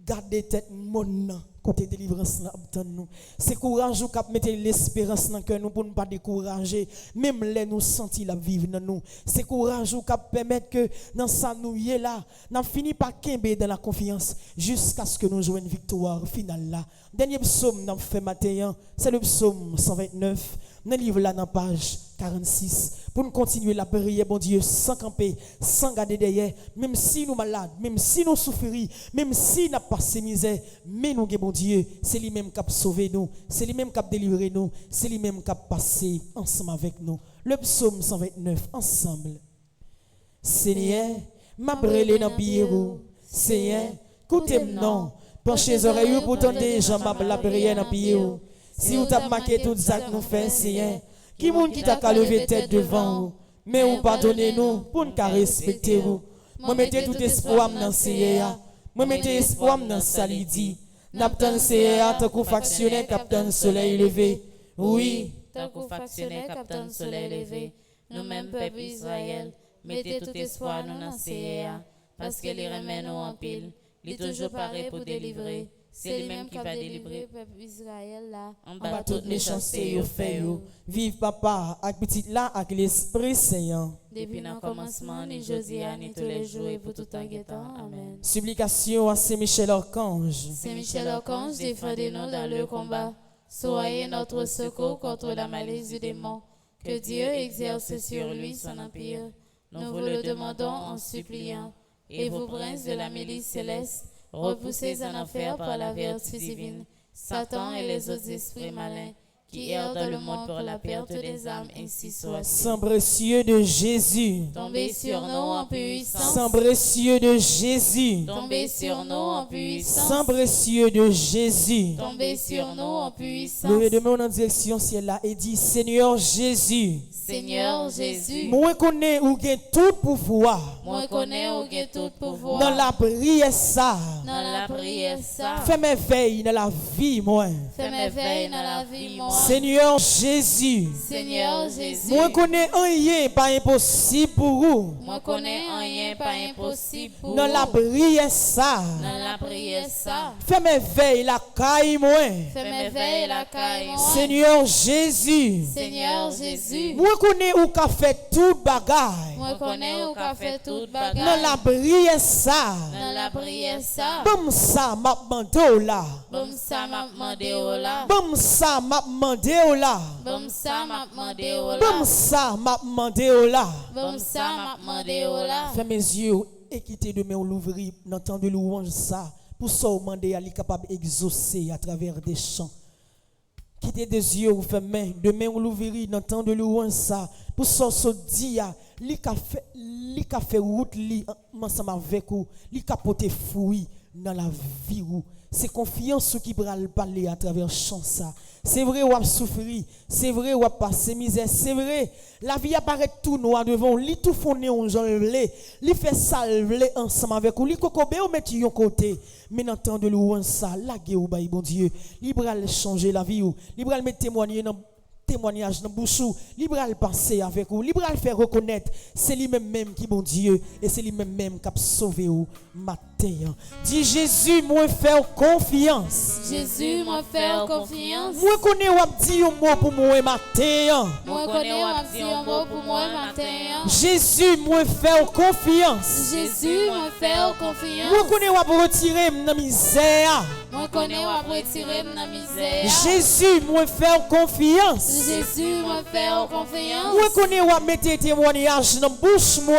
garder tête mon côté délivrance là nous. C'est courage qui mettre l'espérance dans cœur nous pour ne pas décourager même les nous sentir la vivre dans nous. C'est courage qui permettre que dans ça nous y est là, n'a fini par kembe dans la confiance jusqu'à ce que nous jouions une victoire finale là. Dernier psaume n'a fait matin, c'est le psaume 129. Dans le livre là dans page 46 pour nous continuer la prière bon Dieu sans camper, sans garder derrière, même si nous malades, même si nous souffrons, même si nous passé misère, mais nous bon Dieu, c'est lui-même qui a sauvé nous, c'est lui-même qui a délivré nous, c'est lui-même qui a passé ensemble avec nous. Le psaume 129 ensemble. Seigneur, m'a brûlé dans pierrot. Seigneur, écoutez-moi non. Penchez les oreilles pour tendre gens m'a la prière dans pierrot. Si vous avez marqué tout ça que nous faisons, Seigneur, qui moun qui t'a levé tête devant vous, mais vous pardonnez-nous pour nous respecter vous. Moi mettez tout espoir dans Seigneur. Moi mettez espoir dans Salidi. N'abtend Seigneur tant qu'on factionnaire capitaine soleil levé. Oui, tant qu'on factionnaire capitaine soleil levé. Nous-mêmes peuple Israël, mettez tout espoir dans Seigneur, parce que les remet nous en pile. Il est toujours pareil pour délivrer. C'est lui-même qui va délivrer le peuple Israël là. En bas toute méchanceté yo fait yo. Vive papa avec petit là avec l'Esprit Saint. Depuis le commencement, ni Josiah, ni tous les jours et pour tout temps et temps. Amen. Supplication à Saint-Michel Archange. Saint-Michel Archange, défendez-nous dans le combat. Soyez notre secours contre la malice du démon. Que Dieu exerce sur lui son empire. nous vous le demandons en suppliant. Et vous, princes de la milice céleste, repoussés en enfer par la vertu divine, Satan et les autres esprits malins, qui errent dans le monde pour la perte des âmes, ainsi soit. Sang précieux de Jésus, Tombez sur nous en puissance. sang précieux de Jésus, Tombez sur nous en puissance. sang précieux de Jésus. Tombez sur nous en puissance. Levez de main en direction ciel là et dit Seigneur Jésus, Seigneur Jésus, moi connais ou gain tout pouvoir moi connais ou gain tout pouvoir. dans la prière ça. Dans la prière ça. Fais mes veilles dans la vie moi. Fais mes veilles dans la vie moi. Seigneur Jésus, Seigneur Jésus, moi connais rien pas impossible pour vous. moi connais rien pas impossible pour Dans la vous. prière ça. Dans la prière ça. Fais mes veilles la caille moi. Fais mes veilles la caille moi. Seigneur Jésus, Seigneur Jésus, moi connais ou qu'a fait toute bagaille. moi connais ou qu'a fait toute Dans bagarre. la prière ça. Dans la prière ça. Comme ça m'a demandé là. Bon ça m'a demandé au là. Comme ça m'a demandé là. Bon ça m'a demandé au là. Comme ça m'a demandé là. Bon ça m'a demandé au là. Fais mes yeux et quitter demain l'ouvrir dans temps de louange ça pour ça demander à lui capable d'exaucer à travers des chants. Quittez des yeux ou fermez demain on l'ouvrir dans temps de louange ça pour ça se dire li ka fait route li ensemble avec ou li ka porter fruit dans la vie ou c'est confiance qui pral parler à travers chant ça. C'est vrai ou a souffrir, c'est vrai ou a passer misère, c'est vrai la vie apparaît tout noir devant li tout fondé on janvelé, li fait salver ensemble avec ou li kokobé ou mettre yon côté. Mais dans temps de louange ça, la gué ou bail bon Dieu, li pral changer la vie ou, li pral mettre témoignage dans bouche ou, li pral penser avec ou, li pral faire reconnaître c'est lui même qui bon Dieu et c'est lui même qui a sauvé ou matin. Dis Jésus, moi faire confiance. Jésus, moi faire confiance. Moi connais ou dit un mot pour moi matin. Moi connais ou dit un mot pour moi matin. Jésus, moi faire confiance. Jésus, moi faire confiance. Moi connais ou retirer dans misère. Moi connais ou retirer dans misère. Jésus, moi faire confiance. Jésus, moi faire confiance. Moi connais ou mettre témoignage dans bouche moi.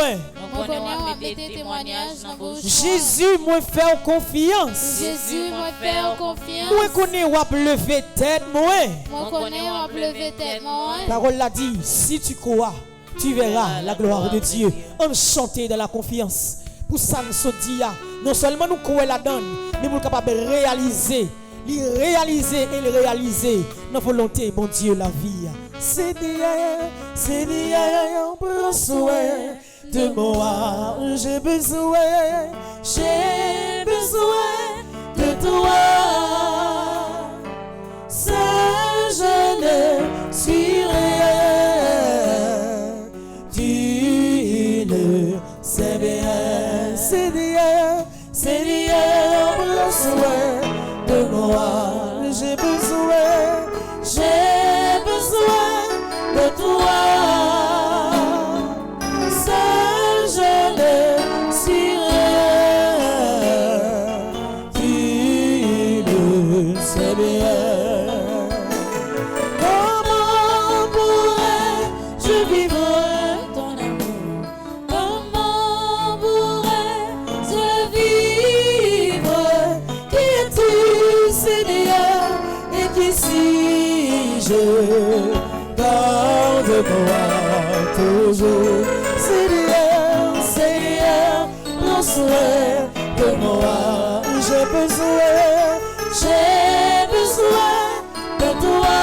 Moi connais ou mettre témoignage dans bouche. Jésus, moi faire confiance. Jésus, moi faire confiance. Moi connais ou lever tête moi. Moi connais ou lever tête moi. Parole l'a dit, si tu crois, tu verras la gloire de Dieu. Enchanté dans la confiance. Pour ça nous se dit, non seulement nous croyons la donne, mais nous sommes capables de réaliser et le réaliser notre volonté, bon Dieu, la vie. C'est Dieu, prends soin de moi. J'ai besoin de toi. Seul je ne suis rien. Tu le sais bien. C'est Dieu, prends soin de moi. J'ai besoin de toi. Seul je ne suis rien. Tu le sais bien. Comment pourrais-je vivre Ton amour. Comment pourrais-je vivre? Qui es-tu, Seigneur, et qui suis-je? Garde-moi toujours, Seigneur, prends soin de moi. J'ai besoin de toi.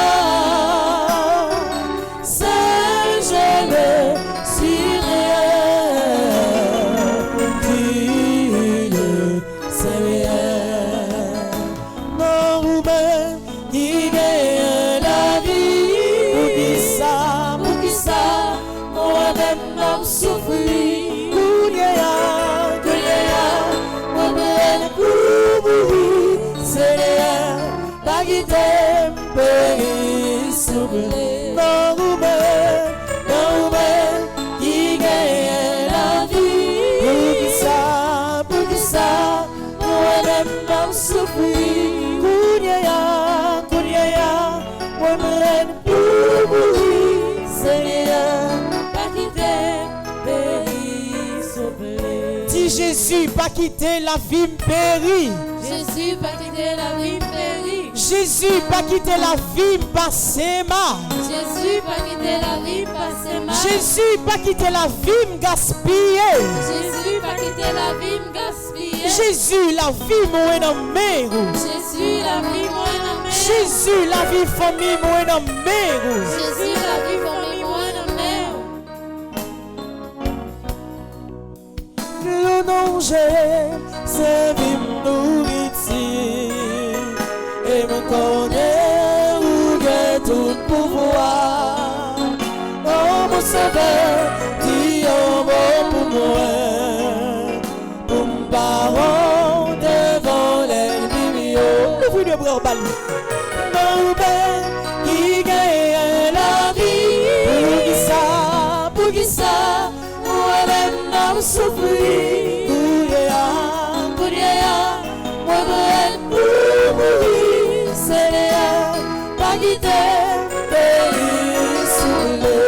Seul je ne suis rien. Tu le sais bien. Non, Roubaix, qui gagne la vie. Pour qui ça, moi-même m'en souffrir. Moi-même pour mourir. Seigneur, pas qui t'aime, pays souffrir. Non, Roubaix, qui gagne la vie. Pour qui ça, moi-même m'en souffrir. Moi-même pour mourir. Seigneur, Pas quitter pays Jésus pas quitté la vie périe. Jésus pas quitté la vie périe. Jésus pas quitté la vie passée mal. Jésus pas quitté la vie passée mal. Jésus pas quitté la vie gaspillée. Jésus pas quitté la vie gaspillée. Jésus la vie moi dans mer. Jésus la vie moi dans mer. Jésus la vie famille moi dans mer. Jésus la vie famille moi dans mer. Le danger c'est vivre nourriture et me connaît où est tout pouvoir. Oh mon sauveur, dis un mot pour moi, pour me baron devant l'ennemi. Ouvrez le bras au bali. Mon père qui gagne la vie, pour qui ça, moi-même n'a souffrir. Pour moi-même pour mourir, Seigneur, pas quitter, pays soulé.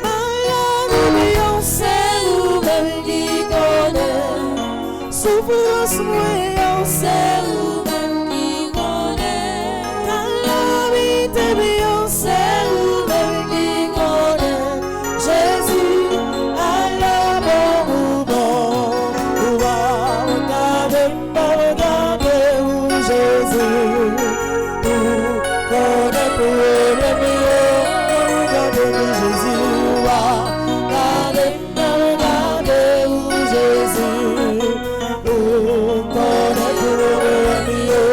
Malade, c'est vous-même qui connaît. Souffrance, moi, c'est vous-même qui connaît. Calamité, c'est vous-même qui connaît. Jésus, à la bon bon, on va regarder où Jésus, nous connaît pour le mieux. Regardez où Jésus va, regardez où Jésus, nous connaît pour le mieux.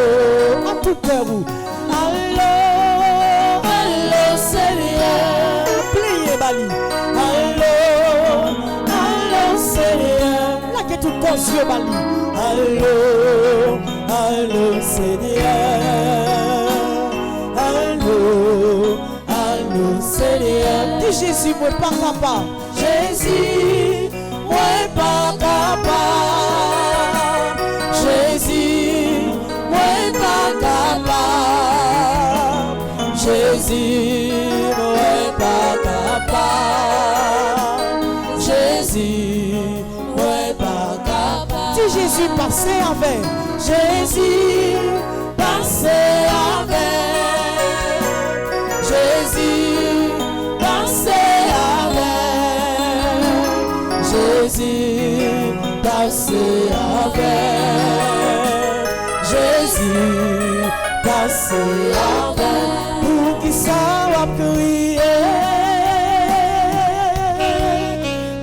En tout cas, vous, allô, allô Seigneur, pliez Bali, allô Seigneur, là que tout cause yeux Bali, allô Seigneur, allô Seigneur, dis Jésus, moi pas capable, Jésus, moi pas capable, Jésus, moi pas capable, Jésus, moi pas capable, Jésus, moi pas capable. Dis Jésus, passez avec, Jésus, passez avec, Jésus, passez avec, Jésus, passez avec, Jésus, passez avec, pour qui ça va crier,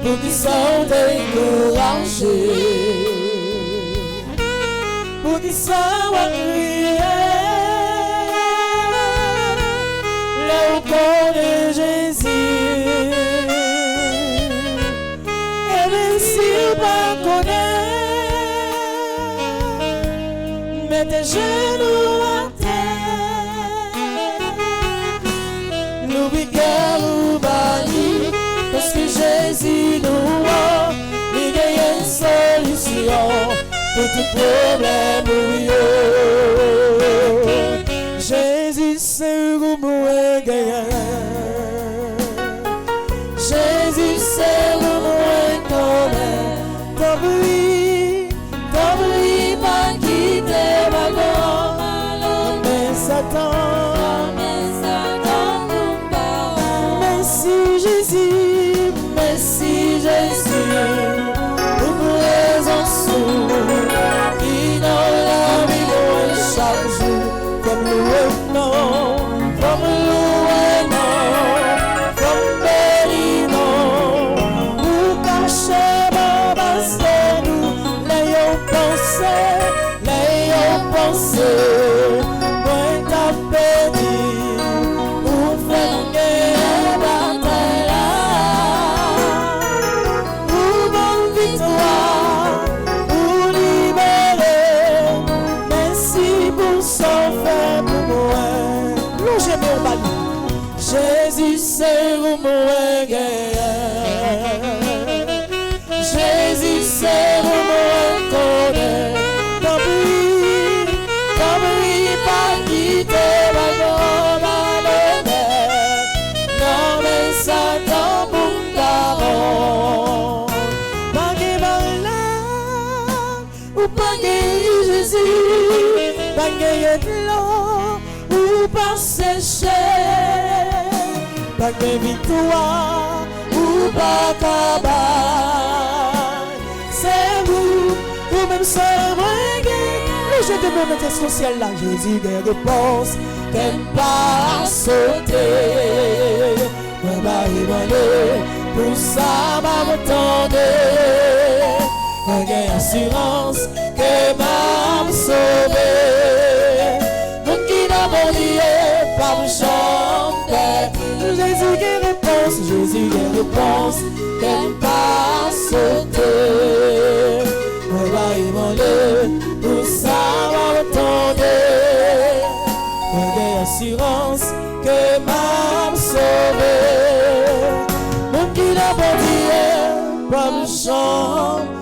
pour qui ça décourager, pour qui ça va crier, là où connaît Jésus, et même s'il pas connaît, mets tes genoux à terre, n'oublie qu'elle ou bali, parce que Jésus nous a, il y a une solution pour tout problème. Jésus c'est où moi gagnant, Jésus c'est où moi connaît, t'oublie pas quitter ma gomme, mais Satan, merci Jésus, merci Jésus, pour raison sourde, qui dans la vie chaque jour, comme le nom, comme le nom, comme béni nom, pour cacher ma base de nous, l'ayons pensé, moi t'as béni, pour faire une bataille là, pour bonne victoire, pour libérer, merci pour son fait pour moi. Plongez mon bali, Jésus c'est où moi guerre, Jésus c'est où moi connaît, t'oublie pas quitter ma gomme à l'honneur, non mais Satan pour me garon, pas qu'il va là, ou pas guéri Jésus, pas gagné de l'eau, ou pas séché, pas de victoire, ou pas cabane. C'est vous-même seul guéri. Je demande à ce ciel là, Jésus des réponses, t'aimes pas sauter, on va y aller, pour ça m'a m'attendre, on gagne assurance que m'a sauvé, mon qui n'a pas dit, pas me chanter, Jésus des réponses, Jésus des réponses, t'aimes pas sauter, on va y aller, pour ça m'a m'attendre, assurance que m'a sauvé, mon qui n'a pas dit, pas me chanter.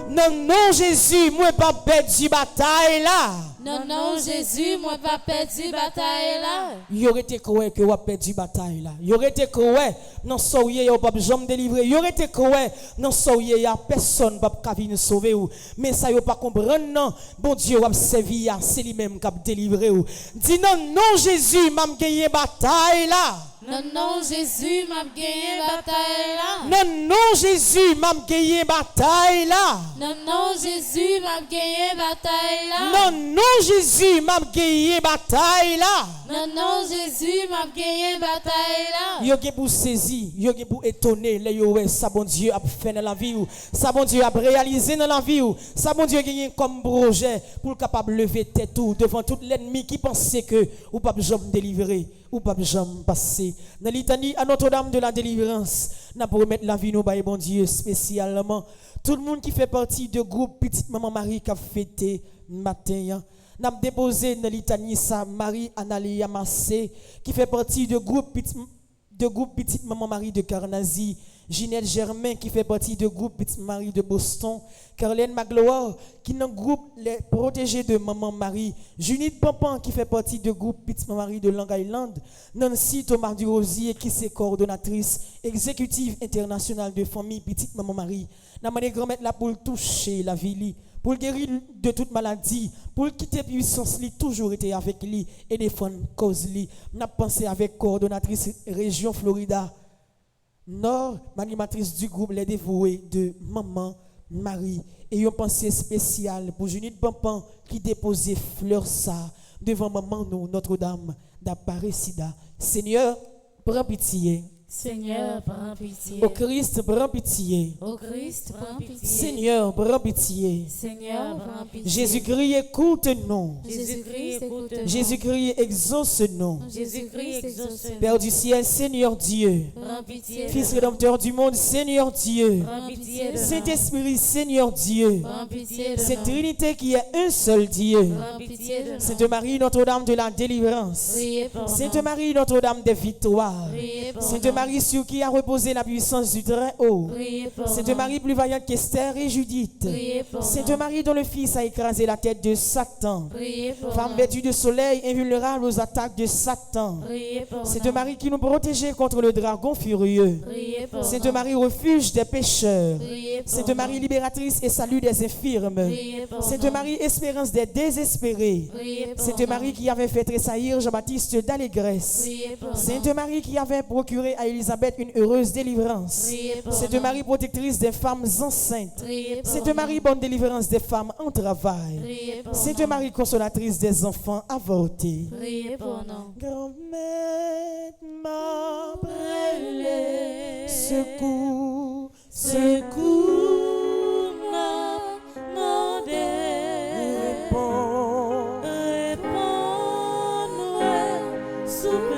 Non, non, Jésus, moi pas perdu bataille là. Non, non, Jésus, moi pas perdu bataille là. Il aurait été quoi que vous perdu bataille là. Il aurait été quoi non soyez pas jamais délivrer. Il aurait été quoi non soyez y a personne pas venir sauver ou. Mais ça yo pas comprendre non. Bon Dieu va servir c'est lui-même qui a délivré ou. Dis non non Jésus m'a gagné bataille là. Non, non, Jésus m'a gagné bataille là. Non, non, Jésus m'a gagné bataille là. Non, non, Jésus m'a gagné bataille là. Non, non, Jésus m'a gagné bataille là. Non, non, Jésus m'a gagné bataille là. Yo gen pour saisir, yo gen pour étonner, les yo ça bon Dieu a fait dans la vie ou, ça bon Dieu a réalisé dans la vie ou, ça bon Dieu gagné comme projet pour capable lever tête tout devant tout l'ennemi qui pensait que ou pas jamais délivrer. Ou pas jamais passer. Dans litanie à Notre-Dame de la délivrance, n'a pour remettre la vie nous bail bon Dieu spécialement. Tout le monde qui fait partie de groupe Petite Maman Marie qui a fêté matin, n'a déposé dans litanie ça Marie Analia Massé qui fait partie de groupe Petite Maman Marie de Carnazy, Ginette Germain qui fait partie de groupe Petite Marie de Boston, Caroline Magloire qui est dans le groupe Les Protégés de Maman Marie, Junite Pampan qui fait partie de groupe Petite Maman Marie de Long Island, Nancy Thomas Durosier qui est coordonnatrice exécutive internationale de famille Petite Maman Marie. N'a demandé grand-mère là pour toucher la vie, pour le guérir de toute maladie, pour quitter puissance li toujours été avec lui et défendre cause li. N'a pensé avec coordonnatrice région Florida Nord, animatrice du groupe Les Dévoués de Maman Marie. Et une pensée spéciale pour Junite Pampan qui déposait fleurs ça devant maman nous, Notre-Dame d'Aparecida. Seigneur, prends pitié. Seigneur, prends pitié. Au Christ, prends pitié. Au Christ, prends pitié. Seigneur, prends pitié. Seigneur, prends pitié. Jésus-Christ, écoute-nous. Jésus-Christ, écoute-nous. Jésus-Christ, exauce-nous. Jésus-Christ, exauce-nous. Père du ciel, Seigneur Dieu. Prends pitié. Fils rédempteur du monde, Seigneur Dieu. Prends pitié de Saint-Esprit, Seigneur Dieu. Prends pitié de Cette Trinité qui est un seul Dieu. Prends pitié de Sainte Marie, Notre-Dame de la délivrance. Priez pour Sainte nous. Marie, Notre-Dame des victoires. Priez pour Sainte nous. Marie, sur qui a reposé la puissance du Très-Haut. Priez pour Sainte nous. Marie, plus vaillante qu'Esther et Judith. Priez pour Sainte nous. Marie, dont le Fils a écrasé la tête de Satan. Priez pour Femme nous. vêtue de soleil, invulnérable aux attaques de Satan. Priez pour Sainte nous. Marie qui nous protégeait contre le dragon furieux. Priez pour Sainte nous. Marie, refuge des pécheurs. Priez pour Sainte nous. Marie, libératrice et salut des infirmes. Priez pour Sainte nous. Marie, espérance des désespérés. Priez pour Sainte nous. Marie qui avait fait tressaillir Jean-Baptiste d'allégresse. Priez pour Sainte nous. Marie qui avait procuré à Élisabeth une heureuse délivrance. Priez pour Sainte nous. Marie, protectrice des femmes enceintes. Priez pour Sainte nous. Marie, bonne délivrance des femmes en travail. Priez pour Sainte nous. Marie, consolatrice des enfants avortés. Priez pour nous. Grand-mère m'a Brûlé. secours, Secours m'a demandé. réponds. Réponds-nous, souple.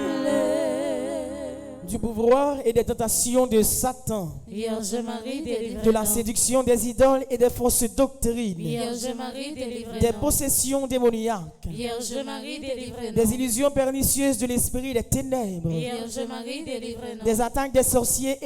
Du pouvoir et des tentations de Satan, Vierge Marie, délivrez-nous. de la séduction des idoles et des fausses doctrines, Vierge Marie, des délivrez-nous. possessions démoniaques, Vierge Marie, délivrez-nous. des illusions pernicieuses de l'esprit des ténèbres, Vierge Marie, délivrez-nous. des attaques des sorciers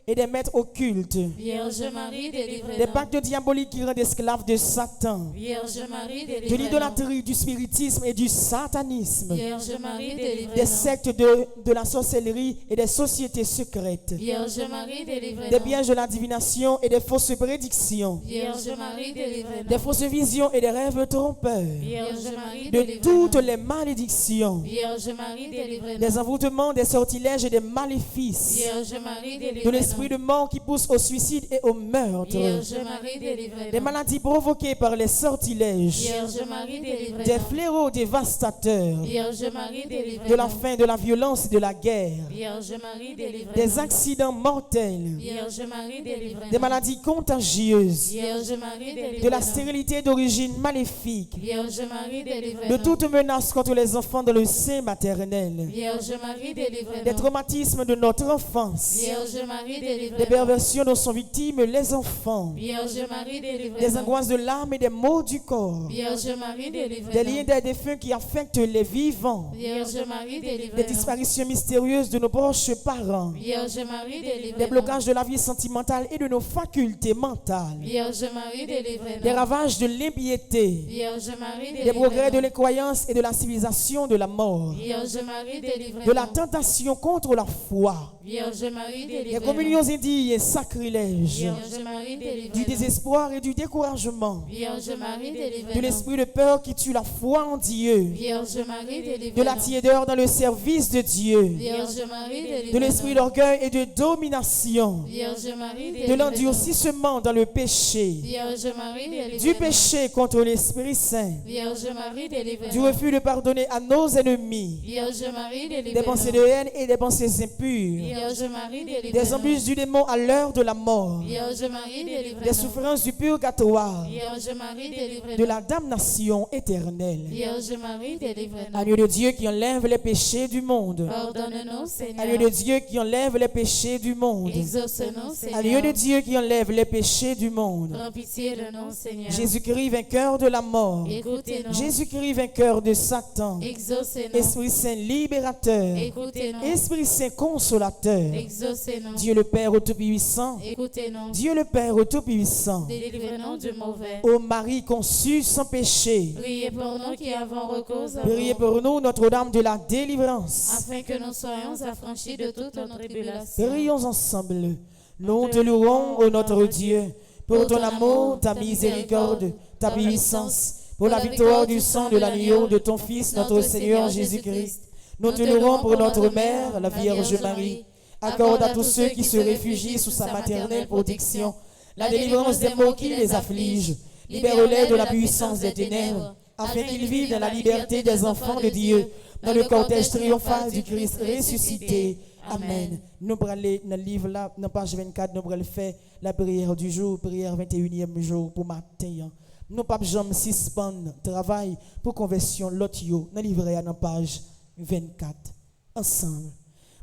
et des maîtres occultes, Vierge Marie, des délivrez-nous. pactes diaboliques qui rendent esclaves de Satan, Vierge Marie, de délivrez-nous. l'idolâtrie, du spiritisme et du satanisme, Vierge Marie, des délivrez-nous. sectes de la sorcellerie et des sociétés secrètes, Vierge Marie, délivrez-nous. des pièges de la divination et des fausses prédictions, Vierge Marie, délivrez-nous. des fausses visions et des rêves trompeurs, Vierge Marie, de délivrez-nous. toutes les malédictions, Vierge Marie, délivrez-nous. des envoûtements, des sortilèges et des maléfices, Vierge Marie, de délivrez-nous. l'esprit de mort qui pousse au suicide et au meurtre, Vierge Marie, délivrez-nous. des maladies provoquées par les sortilèges, Vierge Marie, des délivrez-nous. fléaux dévastateurs, Vierge Marie, délivrez-nous. de la faim, de la violence et de la guerre, Vierge Marie, délivrez-nous. des accidents mortels, Vierge Marie, délivrez-nous. des maladies contagieuses, Vierge Marie, délivrez-nous. de la stérilité d'origine maléfique, Vierge Marie, de délivrez-nous. toute menace contre les enfants dans le sein maternel, Vierge Marie, des délivrez-nous. traumatismes de notre enfance, Vierge Marie, des délivrez-nous. perversions dont sont victimes les enfants, Vierge Marie, des délivrez-nous. angoisses de l'âme et des maux du corps, Vierge Marie, des délivrez-nous. liens des défunts qui affectent les vivants, Vierge Marie, des délivrez-nous. disparitions mystérieuses de nos proches parents, Vierge Marie, des délivrez-nous. blocages de la vie sentimentale et de nos facultés mentales, Vierge Marie, des délivrez-nous. ravages de l'impiété, Vierge Marie, des progrès de délivrez-nous. l'incroyance et de la civilisation de la mort, Vierge Marie, de délivrez-nous. la tentation contre la foi, Vierge Marie, des délivrez-nous. communions indignes et sacrilèges, Vierge Marie, du délivrez-nous. désespoir et du découragement, Vierge Marie, de délivrez-nous. l'esprit de peur qui tue la foi en Dieu, Vierge Marie, délivrez-nous. de la tiédeur dans le service de Dieu, Vierge Marie, délivrez-nous. de l'esprit d'orgueil et de domination, Vierge Marie, de délivrez-nous. l'endurcissement dans le péché, Vierge Marie, délivrez-nous. du péché contre l'Esprit Saint, Vierge Marie, du délivrez-nous. refus de pardonner à nos ennemis, Vierge Marie, des délivrez-nous. pensées de haine et des pensées impures, Vierge Marie, des délivrez-nous. embûches du démon à l'heure de la mort, Vierge Marie, des délivrez-nous. souffrances du purgatoire, Vierge Marie, de délivrez-nous. la damnation éternelle. Vierge Marie, délivrez-nous. Agneau de Dieu qui enlève les péchés du monde, Pardonne-nous, Seigneur. Agneau de Dieu qui enlève les péchés du monde, Exauce-nous, Seigneur. Agneau de Dieu qui enlève les péchés du monde, Prends pitié de nous, Seigneur. Jésus-Christ vainqueur de la mort, Écoutez-nous. Jésus-Christ vainqueur de Satan, Exaucez-nous. Esprit Saint libérateur, Écoutez-nous. Esprit Saint consolateur, Exaucez-nous. Dieu le Père Tout-Puissant, Écoutez-nous. Dieu le Père Tout-Puissant, Délivrez-nous du mauvais. ô Marie conçue sans péché, Priez pour nous qui avons recours à priez vous, pour nous Notre-Dame de la délivrance. afin que nous soyons affranchis de toute nos tribulations. Prions ensemble. Nous te louons, ô notre Dieu, pour ton amour, ta miséricorde, ta puissance, pour la victoire du sang de l'agneau de ton Fils, notre Seigneur Jésus-Christ. Nous te louons pour notre Mère, la Vierge Marie. Accorde à tous ceux qui se réfugient sous sa maternelle protection la délivrance des maux qui les affligent. Libère-les de la puissance des ténèbres, afin qu'ils vivent dans la liberté des enfants de Dieu, dans le cortège triomphal du Christ ressuscité. Amen. Nous allons aller dans le livre là, dans page 24, nous allons faire la prière du jour, prière 21e jour pour matin. Nous pas jamais suspendre travail pour conversion l'autre yo dans le livre là, dans page 24. Ensemble.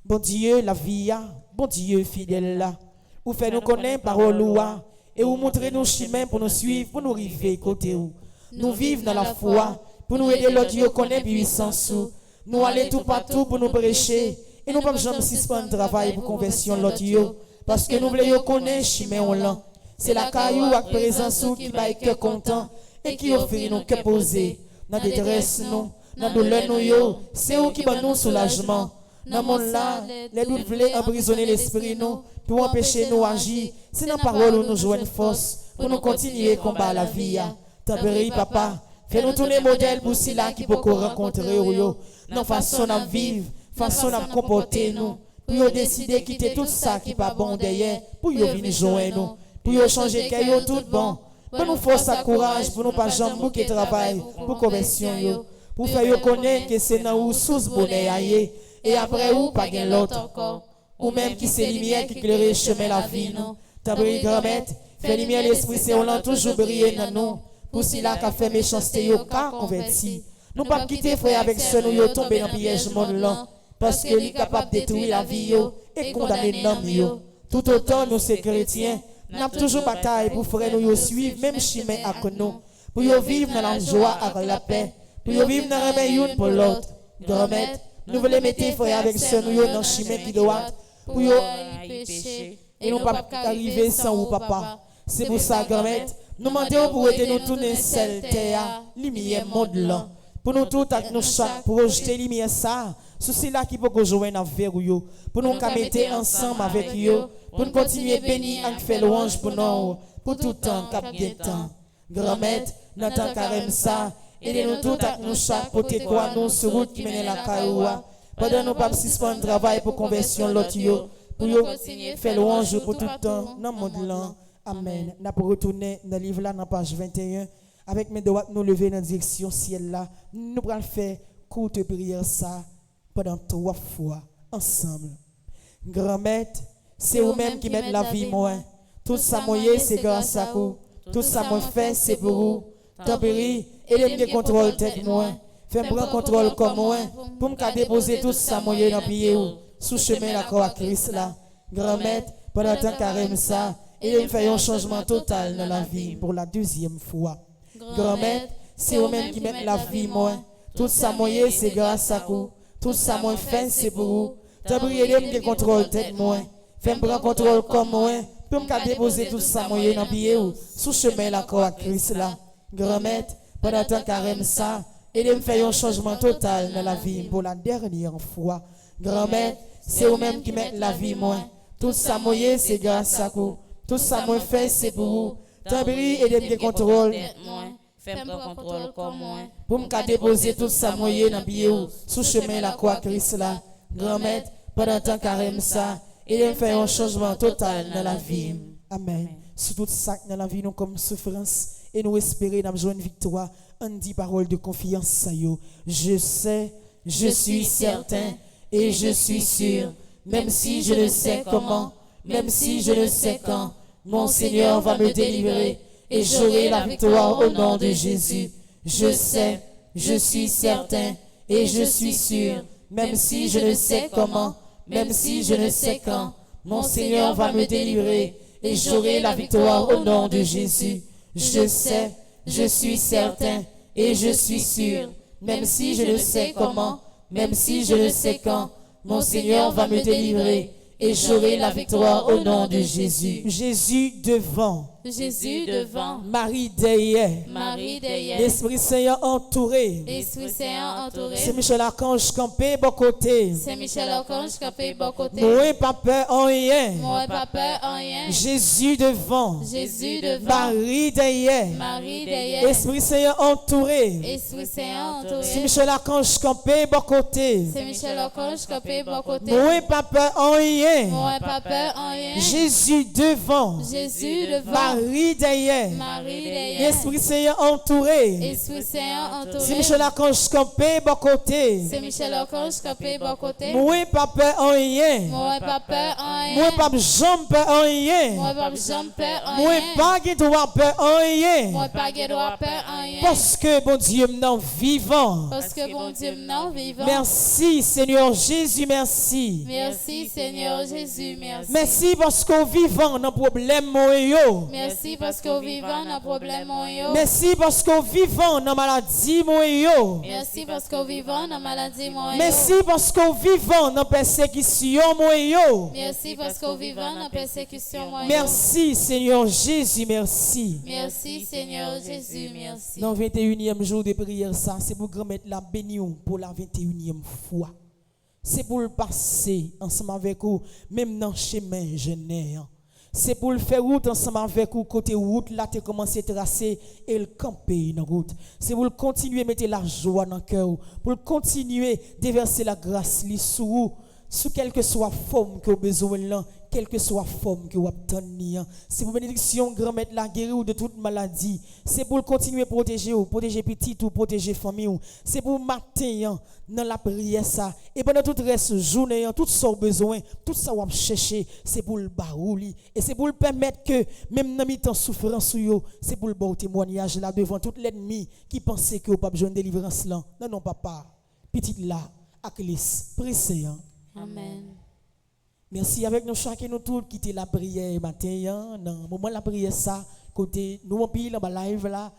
Bon Dieu, la vie, bon Dieu, fidèle là, ou fait nous connaître parole loi et ou montrer nos chemins pour nous suivre, pour nous arriver côté où. Nous vivons dans la foi, pour nous aider l'autre yo connaître puissance ou. Nous aller tout partout pour nous prêcher. Et nous ne pouvons jamais suspendre le travail pour conversion l'autre yo, parce que nous voulons connaître chemin on lent. C'est la caillou avec présence qui va être cœur content et qui offre nos cœurs posés. Dans la détresse nous, dans la douleur nous yo, c'est où qui va nous soulagement. Dans le monde là, les doutes veulent emprisonner l'esprit nous pour empêcher nous agir. C'est dans la parole où nous jouons une force pour nous continuer à combattre la vie. T'as papa, fais-nous tourner modèle pour ceux-là qui peuvent rencontrer yo, dans façon à vivre, façon à comporter nous, pour décider de quitter tout ça qui n'est pas bon derrière, pour venir joindre nous, pour changer quelque chose tout bon, pour nous force à courage, pour nous pas jamais bouquer travail, pour conversion yo, pour faire connaître que c'est dans où sous bonheur et après où pas gain l'autre encore, ou même qui c'est lumière qui éclaire le chemin la vie nous. Ta brille grand-mère, fait lumière l'esprit c'est on toujours briller dans nous, pour cela qu'a fait méchanceté yo qu'a converti. Nous pas quitter frère avec ce nous yo tomber dans piège monde là parce que lui capable de détruire la vie yo et condamner l'homme yo. Tout autant nous ces chrétiens, n'a toujours bataille pour frère nous yo suivre même chemin avec nous, pour yo vivre dans la joie avec la paix, pour yo vivre dans remède pour l'autre. Grand-mère, nous voulons mettre frère avec ce nous yo dans chemin qui doit pour yo péché et nous pas arriver sans vous, papa. C'est pour ça, grand-mère, nous demandons pour aider nous tourner celle terre, lumière monde là. Pour nous tous, avec nous chaque projeter lumière ça, ceci là qui peut joindre avec vous, pour nous mettre ensemble avec vous, pour nous continuer bénir et faire louange pour nous, pour tout temps, cap bien temps. Grand-mère, dans temps carême ça, aidez-nous tous avec nous chaque côté quoi nous sur route qui mène la cailloua. Pendant nous pas suspendre travail pour conversion l'autre yo, pour yo faire louange pour tout temps dans le monde là. Amen. Nous pour retourner dans le livre là dans page 21 avec mes doigts nous lever dans la direction ciel là. Nous allons faire courte prière ça pendant 3 fois ensemble. Grand-mère, c'est vous-même qui mettez la vie moi. Tout ça moyen c'est grâce à vous. Tout ça moi fait c'est pour vous. Tant pis, et les contrôle tête moi. Fais-moi contrôle comme moi pour me déposer tout ça moyen dans pied ou sous chemin la croix Christ là. Grand-mère, pendant temps carême ça, et il fait un changement total dans la vie pour la 2e fois. Grand-mère, c'est vous-même qui mettez la vie moi. Tout ça moyen c'est grâce à vous. Tout ça moi fait c'est pour vous. Tant pis, et les contrôle tête moi. Fais-moi contrôle comme moi pour me déposer tout ça moyen dans pied ou sous chemin la croix Christ là. Grand-mère, pendant temps carême ça, et il me fait un changement total dans la vie pour la dernière fois. Grand-mère, c'est vous-même qui mettez la vie moi. Tout ça moyen c'est grâce à vous. Tout ça moi fait c'est pour vous. Tant pis, et les contrôle. Fais-moi contrôle comme moi. Pour me déposer tout ça moyen dans pied ou sous chemin la croix Christ là. Grand-mère, pendant temps carême ça, et il me fait un changement total dans la vie. Amen. Sur tout ça dans la vie nous comme souffrance et nous espérer dans joindre victoire. On dit parole de confiance ça yo. Je sais, je suis certain et je suis sûr, même si je ne sais comment, même si je ne sais quand, mon Seigneur va me délivrer et j'aurai la victoire au nom de Jésus. Je sais, je suis certain et je suis sûr, même si je ne sais comment, même si je ne sais quand, mon Seigneur va me délivrer et j'aurai la victoire au nom de Jésus. Je sais, je suis certain et je suis sûr, même si je ne sais comment, même si je ne sais quand, mon Seigneur va me délivrer et j'aurai la victoire au nom de Jésus. Jésus devant. Jésus devant. Marie derrière. Marie derrière. L'Esprit Saint entouré. Esprit Saint entouré. C'est Michel Archange campé bon côté. C'est Michel Archange campé bon côté. Moi pas peur en rien. Moi pas peur en rien. Jésus devant. Jésus devant. Marie derrière. Marie derrière. Esprit Saint entouré. Esprit Saint C'est entouré. Michel Archange campé bon côté. C'est Michel Archange campé bon côté. Moi pas peur en rien. Moi pas peur en rien. Jésus devant. Jésus devant. Marie derrière. Marie derrière. Esprit Saint entouré. Esprit Saint C'est entouré. Michel Archange campé bon côté. C'est Michel Archange campé bon côté. Moi pas peur en rien. Moi pas peur en Moi rien. pas jambe peur en rien. Moi pas jamais peur en Moi rien. pas qui doit peur en rien. Moi pas droit peur en rien. Parce que bon Dieu m'en vivant. Parce que bon Dieu non vivant. Merci Seigneur Jésus, merci. Merci Seigneur Jésus, merci. Merci parce qu'on vivant dans problème moi yo. Merci parce qu'au vivant dans problème yo. Merci parce qu'on vivant dans maladie moi yo. Merci parce qu'au vivant dans maladie moi. Merci parce qu'on vivant dans persécution moi yo. Merci parce qu'au vivant dans persécution moi. Merci Seigneur Jésus, merci. Merci Seigneur Jésus, merci. Dans le 21e jour de prière, ça, c'est pour grand-mère la bénir pour la 21e fois. C'est pour le passer ensemble avec vous, même dans le chemin jeune. C'est pour le faire route ensemble avec vous, côté route, là, tu commencé à tracer et le camper dans la route. C'est pour le continuer à mettre la joie dans le cœur, pour le continuer à déverser la grâce sur vous, sous quelle que soit la forme que vous avez besoin là, quelle que soit la forme que vous obtenez. C'est pour bénédiction, grand-mère, la guérir de toute maladie. C'est pour continuer à protéger vous, protéger petit ou protéger famille. C'est pour matin dans la prière ça. Et pendant tout le reste journée, tout ça besoin, tout ça vous chercher, c'est pour le barouli. Et c'est pour le permettre que, même dans mi-temps souffrance, c'est pour le bon témoignage là devant tout l'ennemi qui pensait que vous n'avez pas besoin de délivrance là. Non, non, papa. Petite là, avec l'Esprit. Amen. Merci avec nous chacun nous tous quitter la prière matin dans le moment de la prière ça côté nous on pile dans live là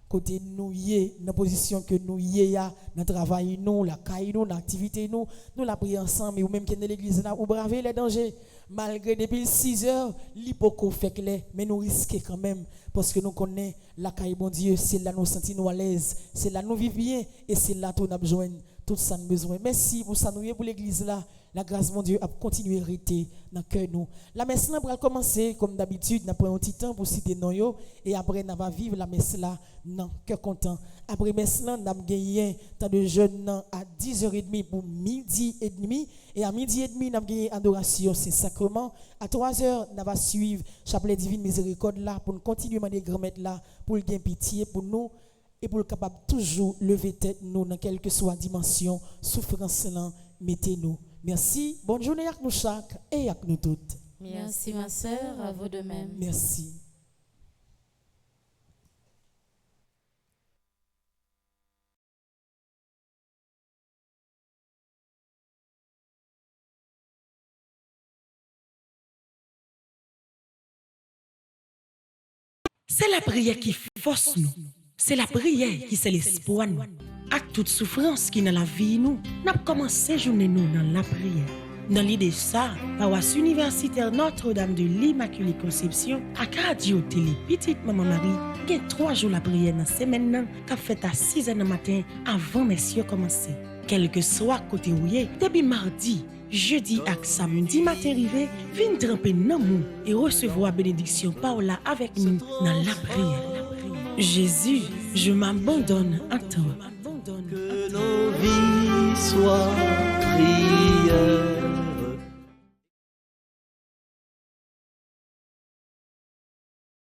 côté nous y dans position que nous y a dans travail nous, la caille nous, l'activité nous la prier ensemble ou même qui dans l'église là ou braver les dangers malgré depuis 6 heures l'hypoco fait clair mais nous risquer quand même parce que nous connaissons la caille bon Dieu, c'est là nous sentir nous à l'aise, c'est là nous vivre bien et c'est là tout nous besoin tout ça nous besoin. Merci pour ça nous pour l'église là. La grâce mon Dieu a continué à rester dans le cœur nous. La messe là va commencer comme d'habitude, nous prenons un petit temps pour citer nos yo et après nous va vivre la messe là dans cœur content. Après messe là, nous avons gagné tant de jeunes à 10h30 pour midi et demi et à midi et demi nous avons gagné adoration c'est sacrement. À 3h nous va suivre chapelet divine miséricorde là pour nous continuer à demander grand-mère là pour le gain pitié pour nous et pour le capable toujours lever tête nous dans quelle que soit dimension souffrance là mettez-nous. Merci. Bonne journée à nous chaque et à nous toutes. Merci ma sœur, à vous de même. Merci. C'est la prière qui force nous. C'est la prière qui c'est l'espoir nous. Avec toute souffrance qui dans la vie nous, n'a commencé journée nous dans la prière. Dans l'idée ça, paroisse universitaire Notre-Dame de l'Immaculée Conception, à radio télé petite maman Marie, il y a 3 jours la prière dans la semaine qu'a fait à 6h du matin avant messieurs commencer. Quel que soit côté où y est, depuis mardi, jeudi et samedi matin arrivé, viens tremper dans nous et recevoir bénédiction Paola avec nous dans la prière. Jésus, je m'abandonne à toi. Que nos vies soient prières.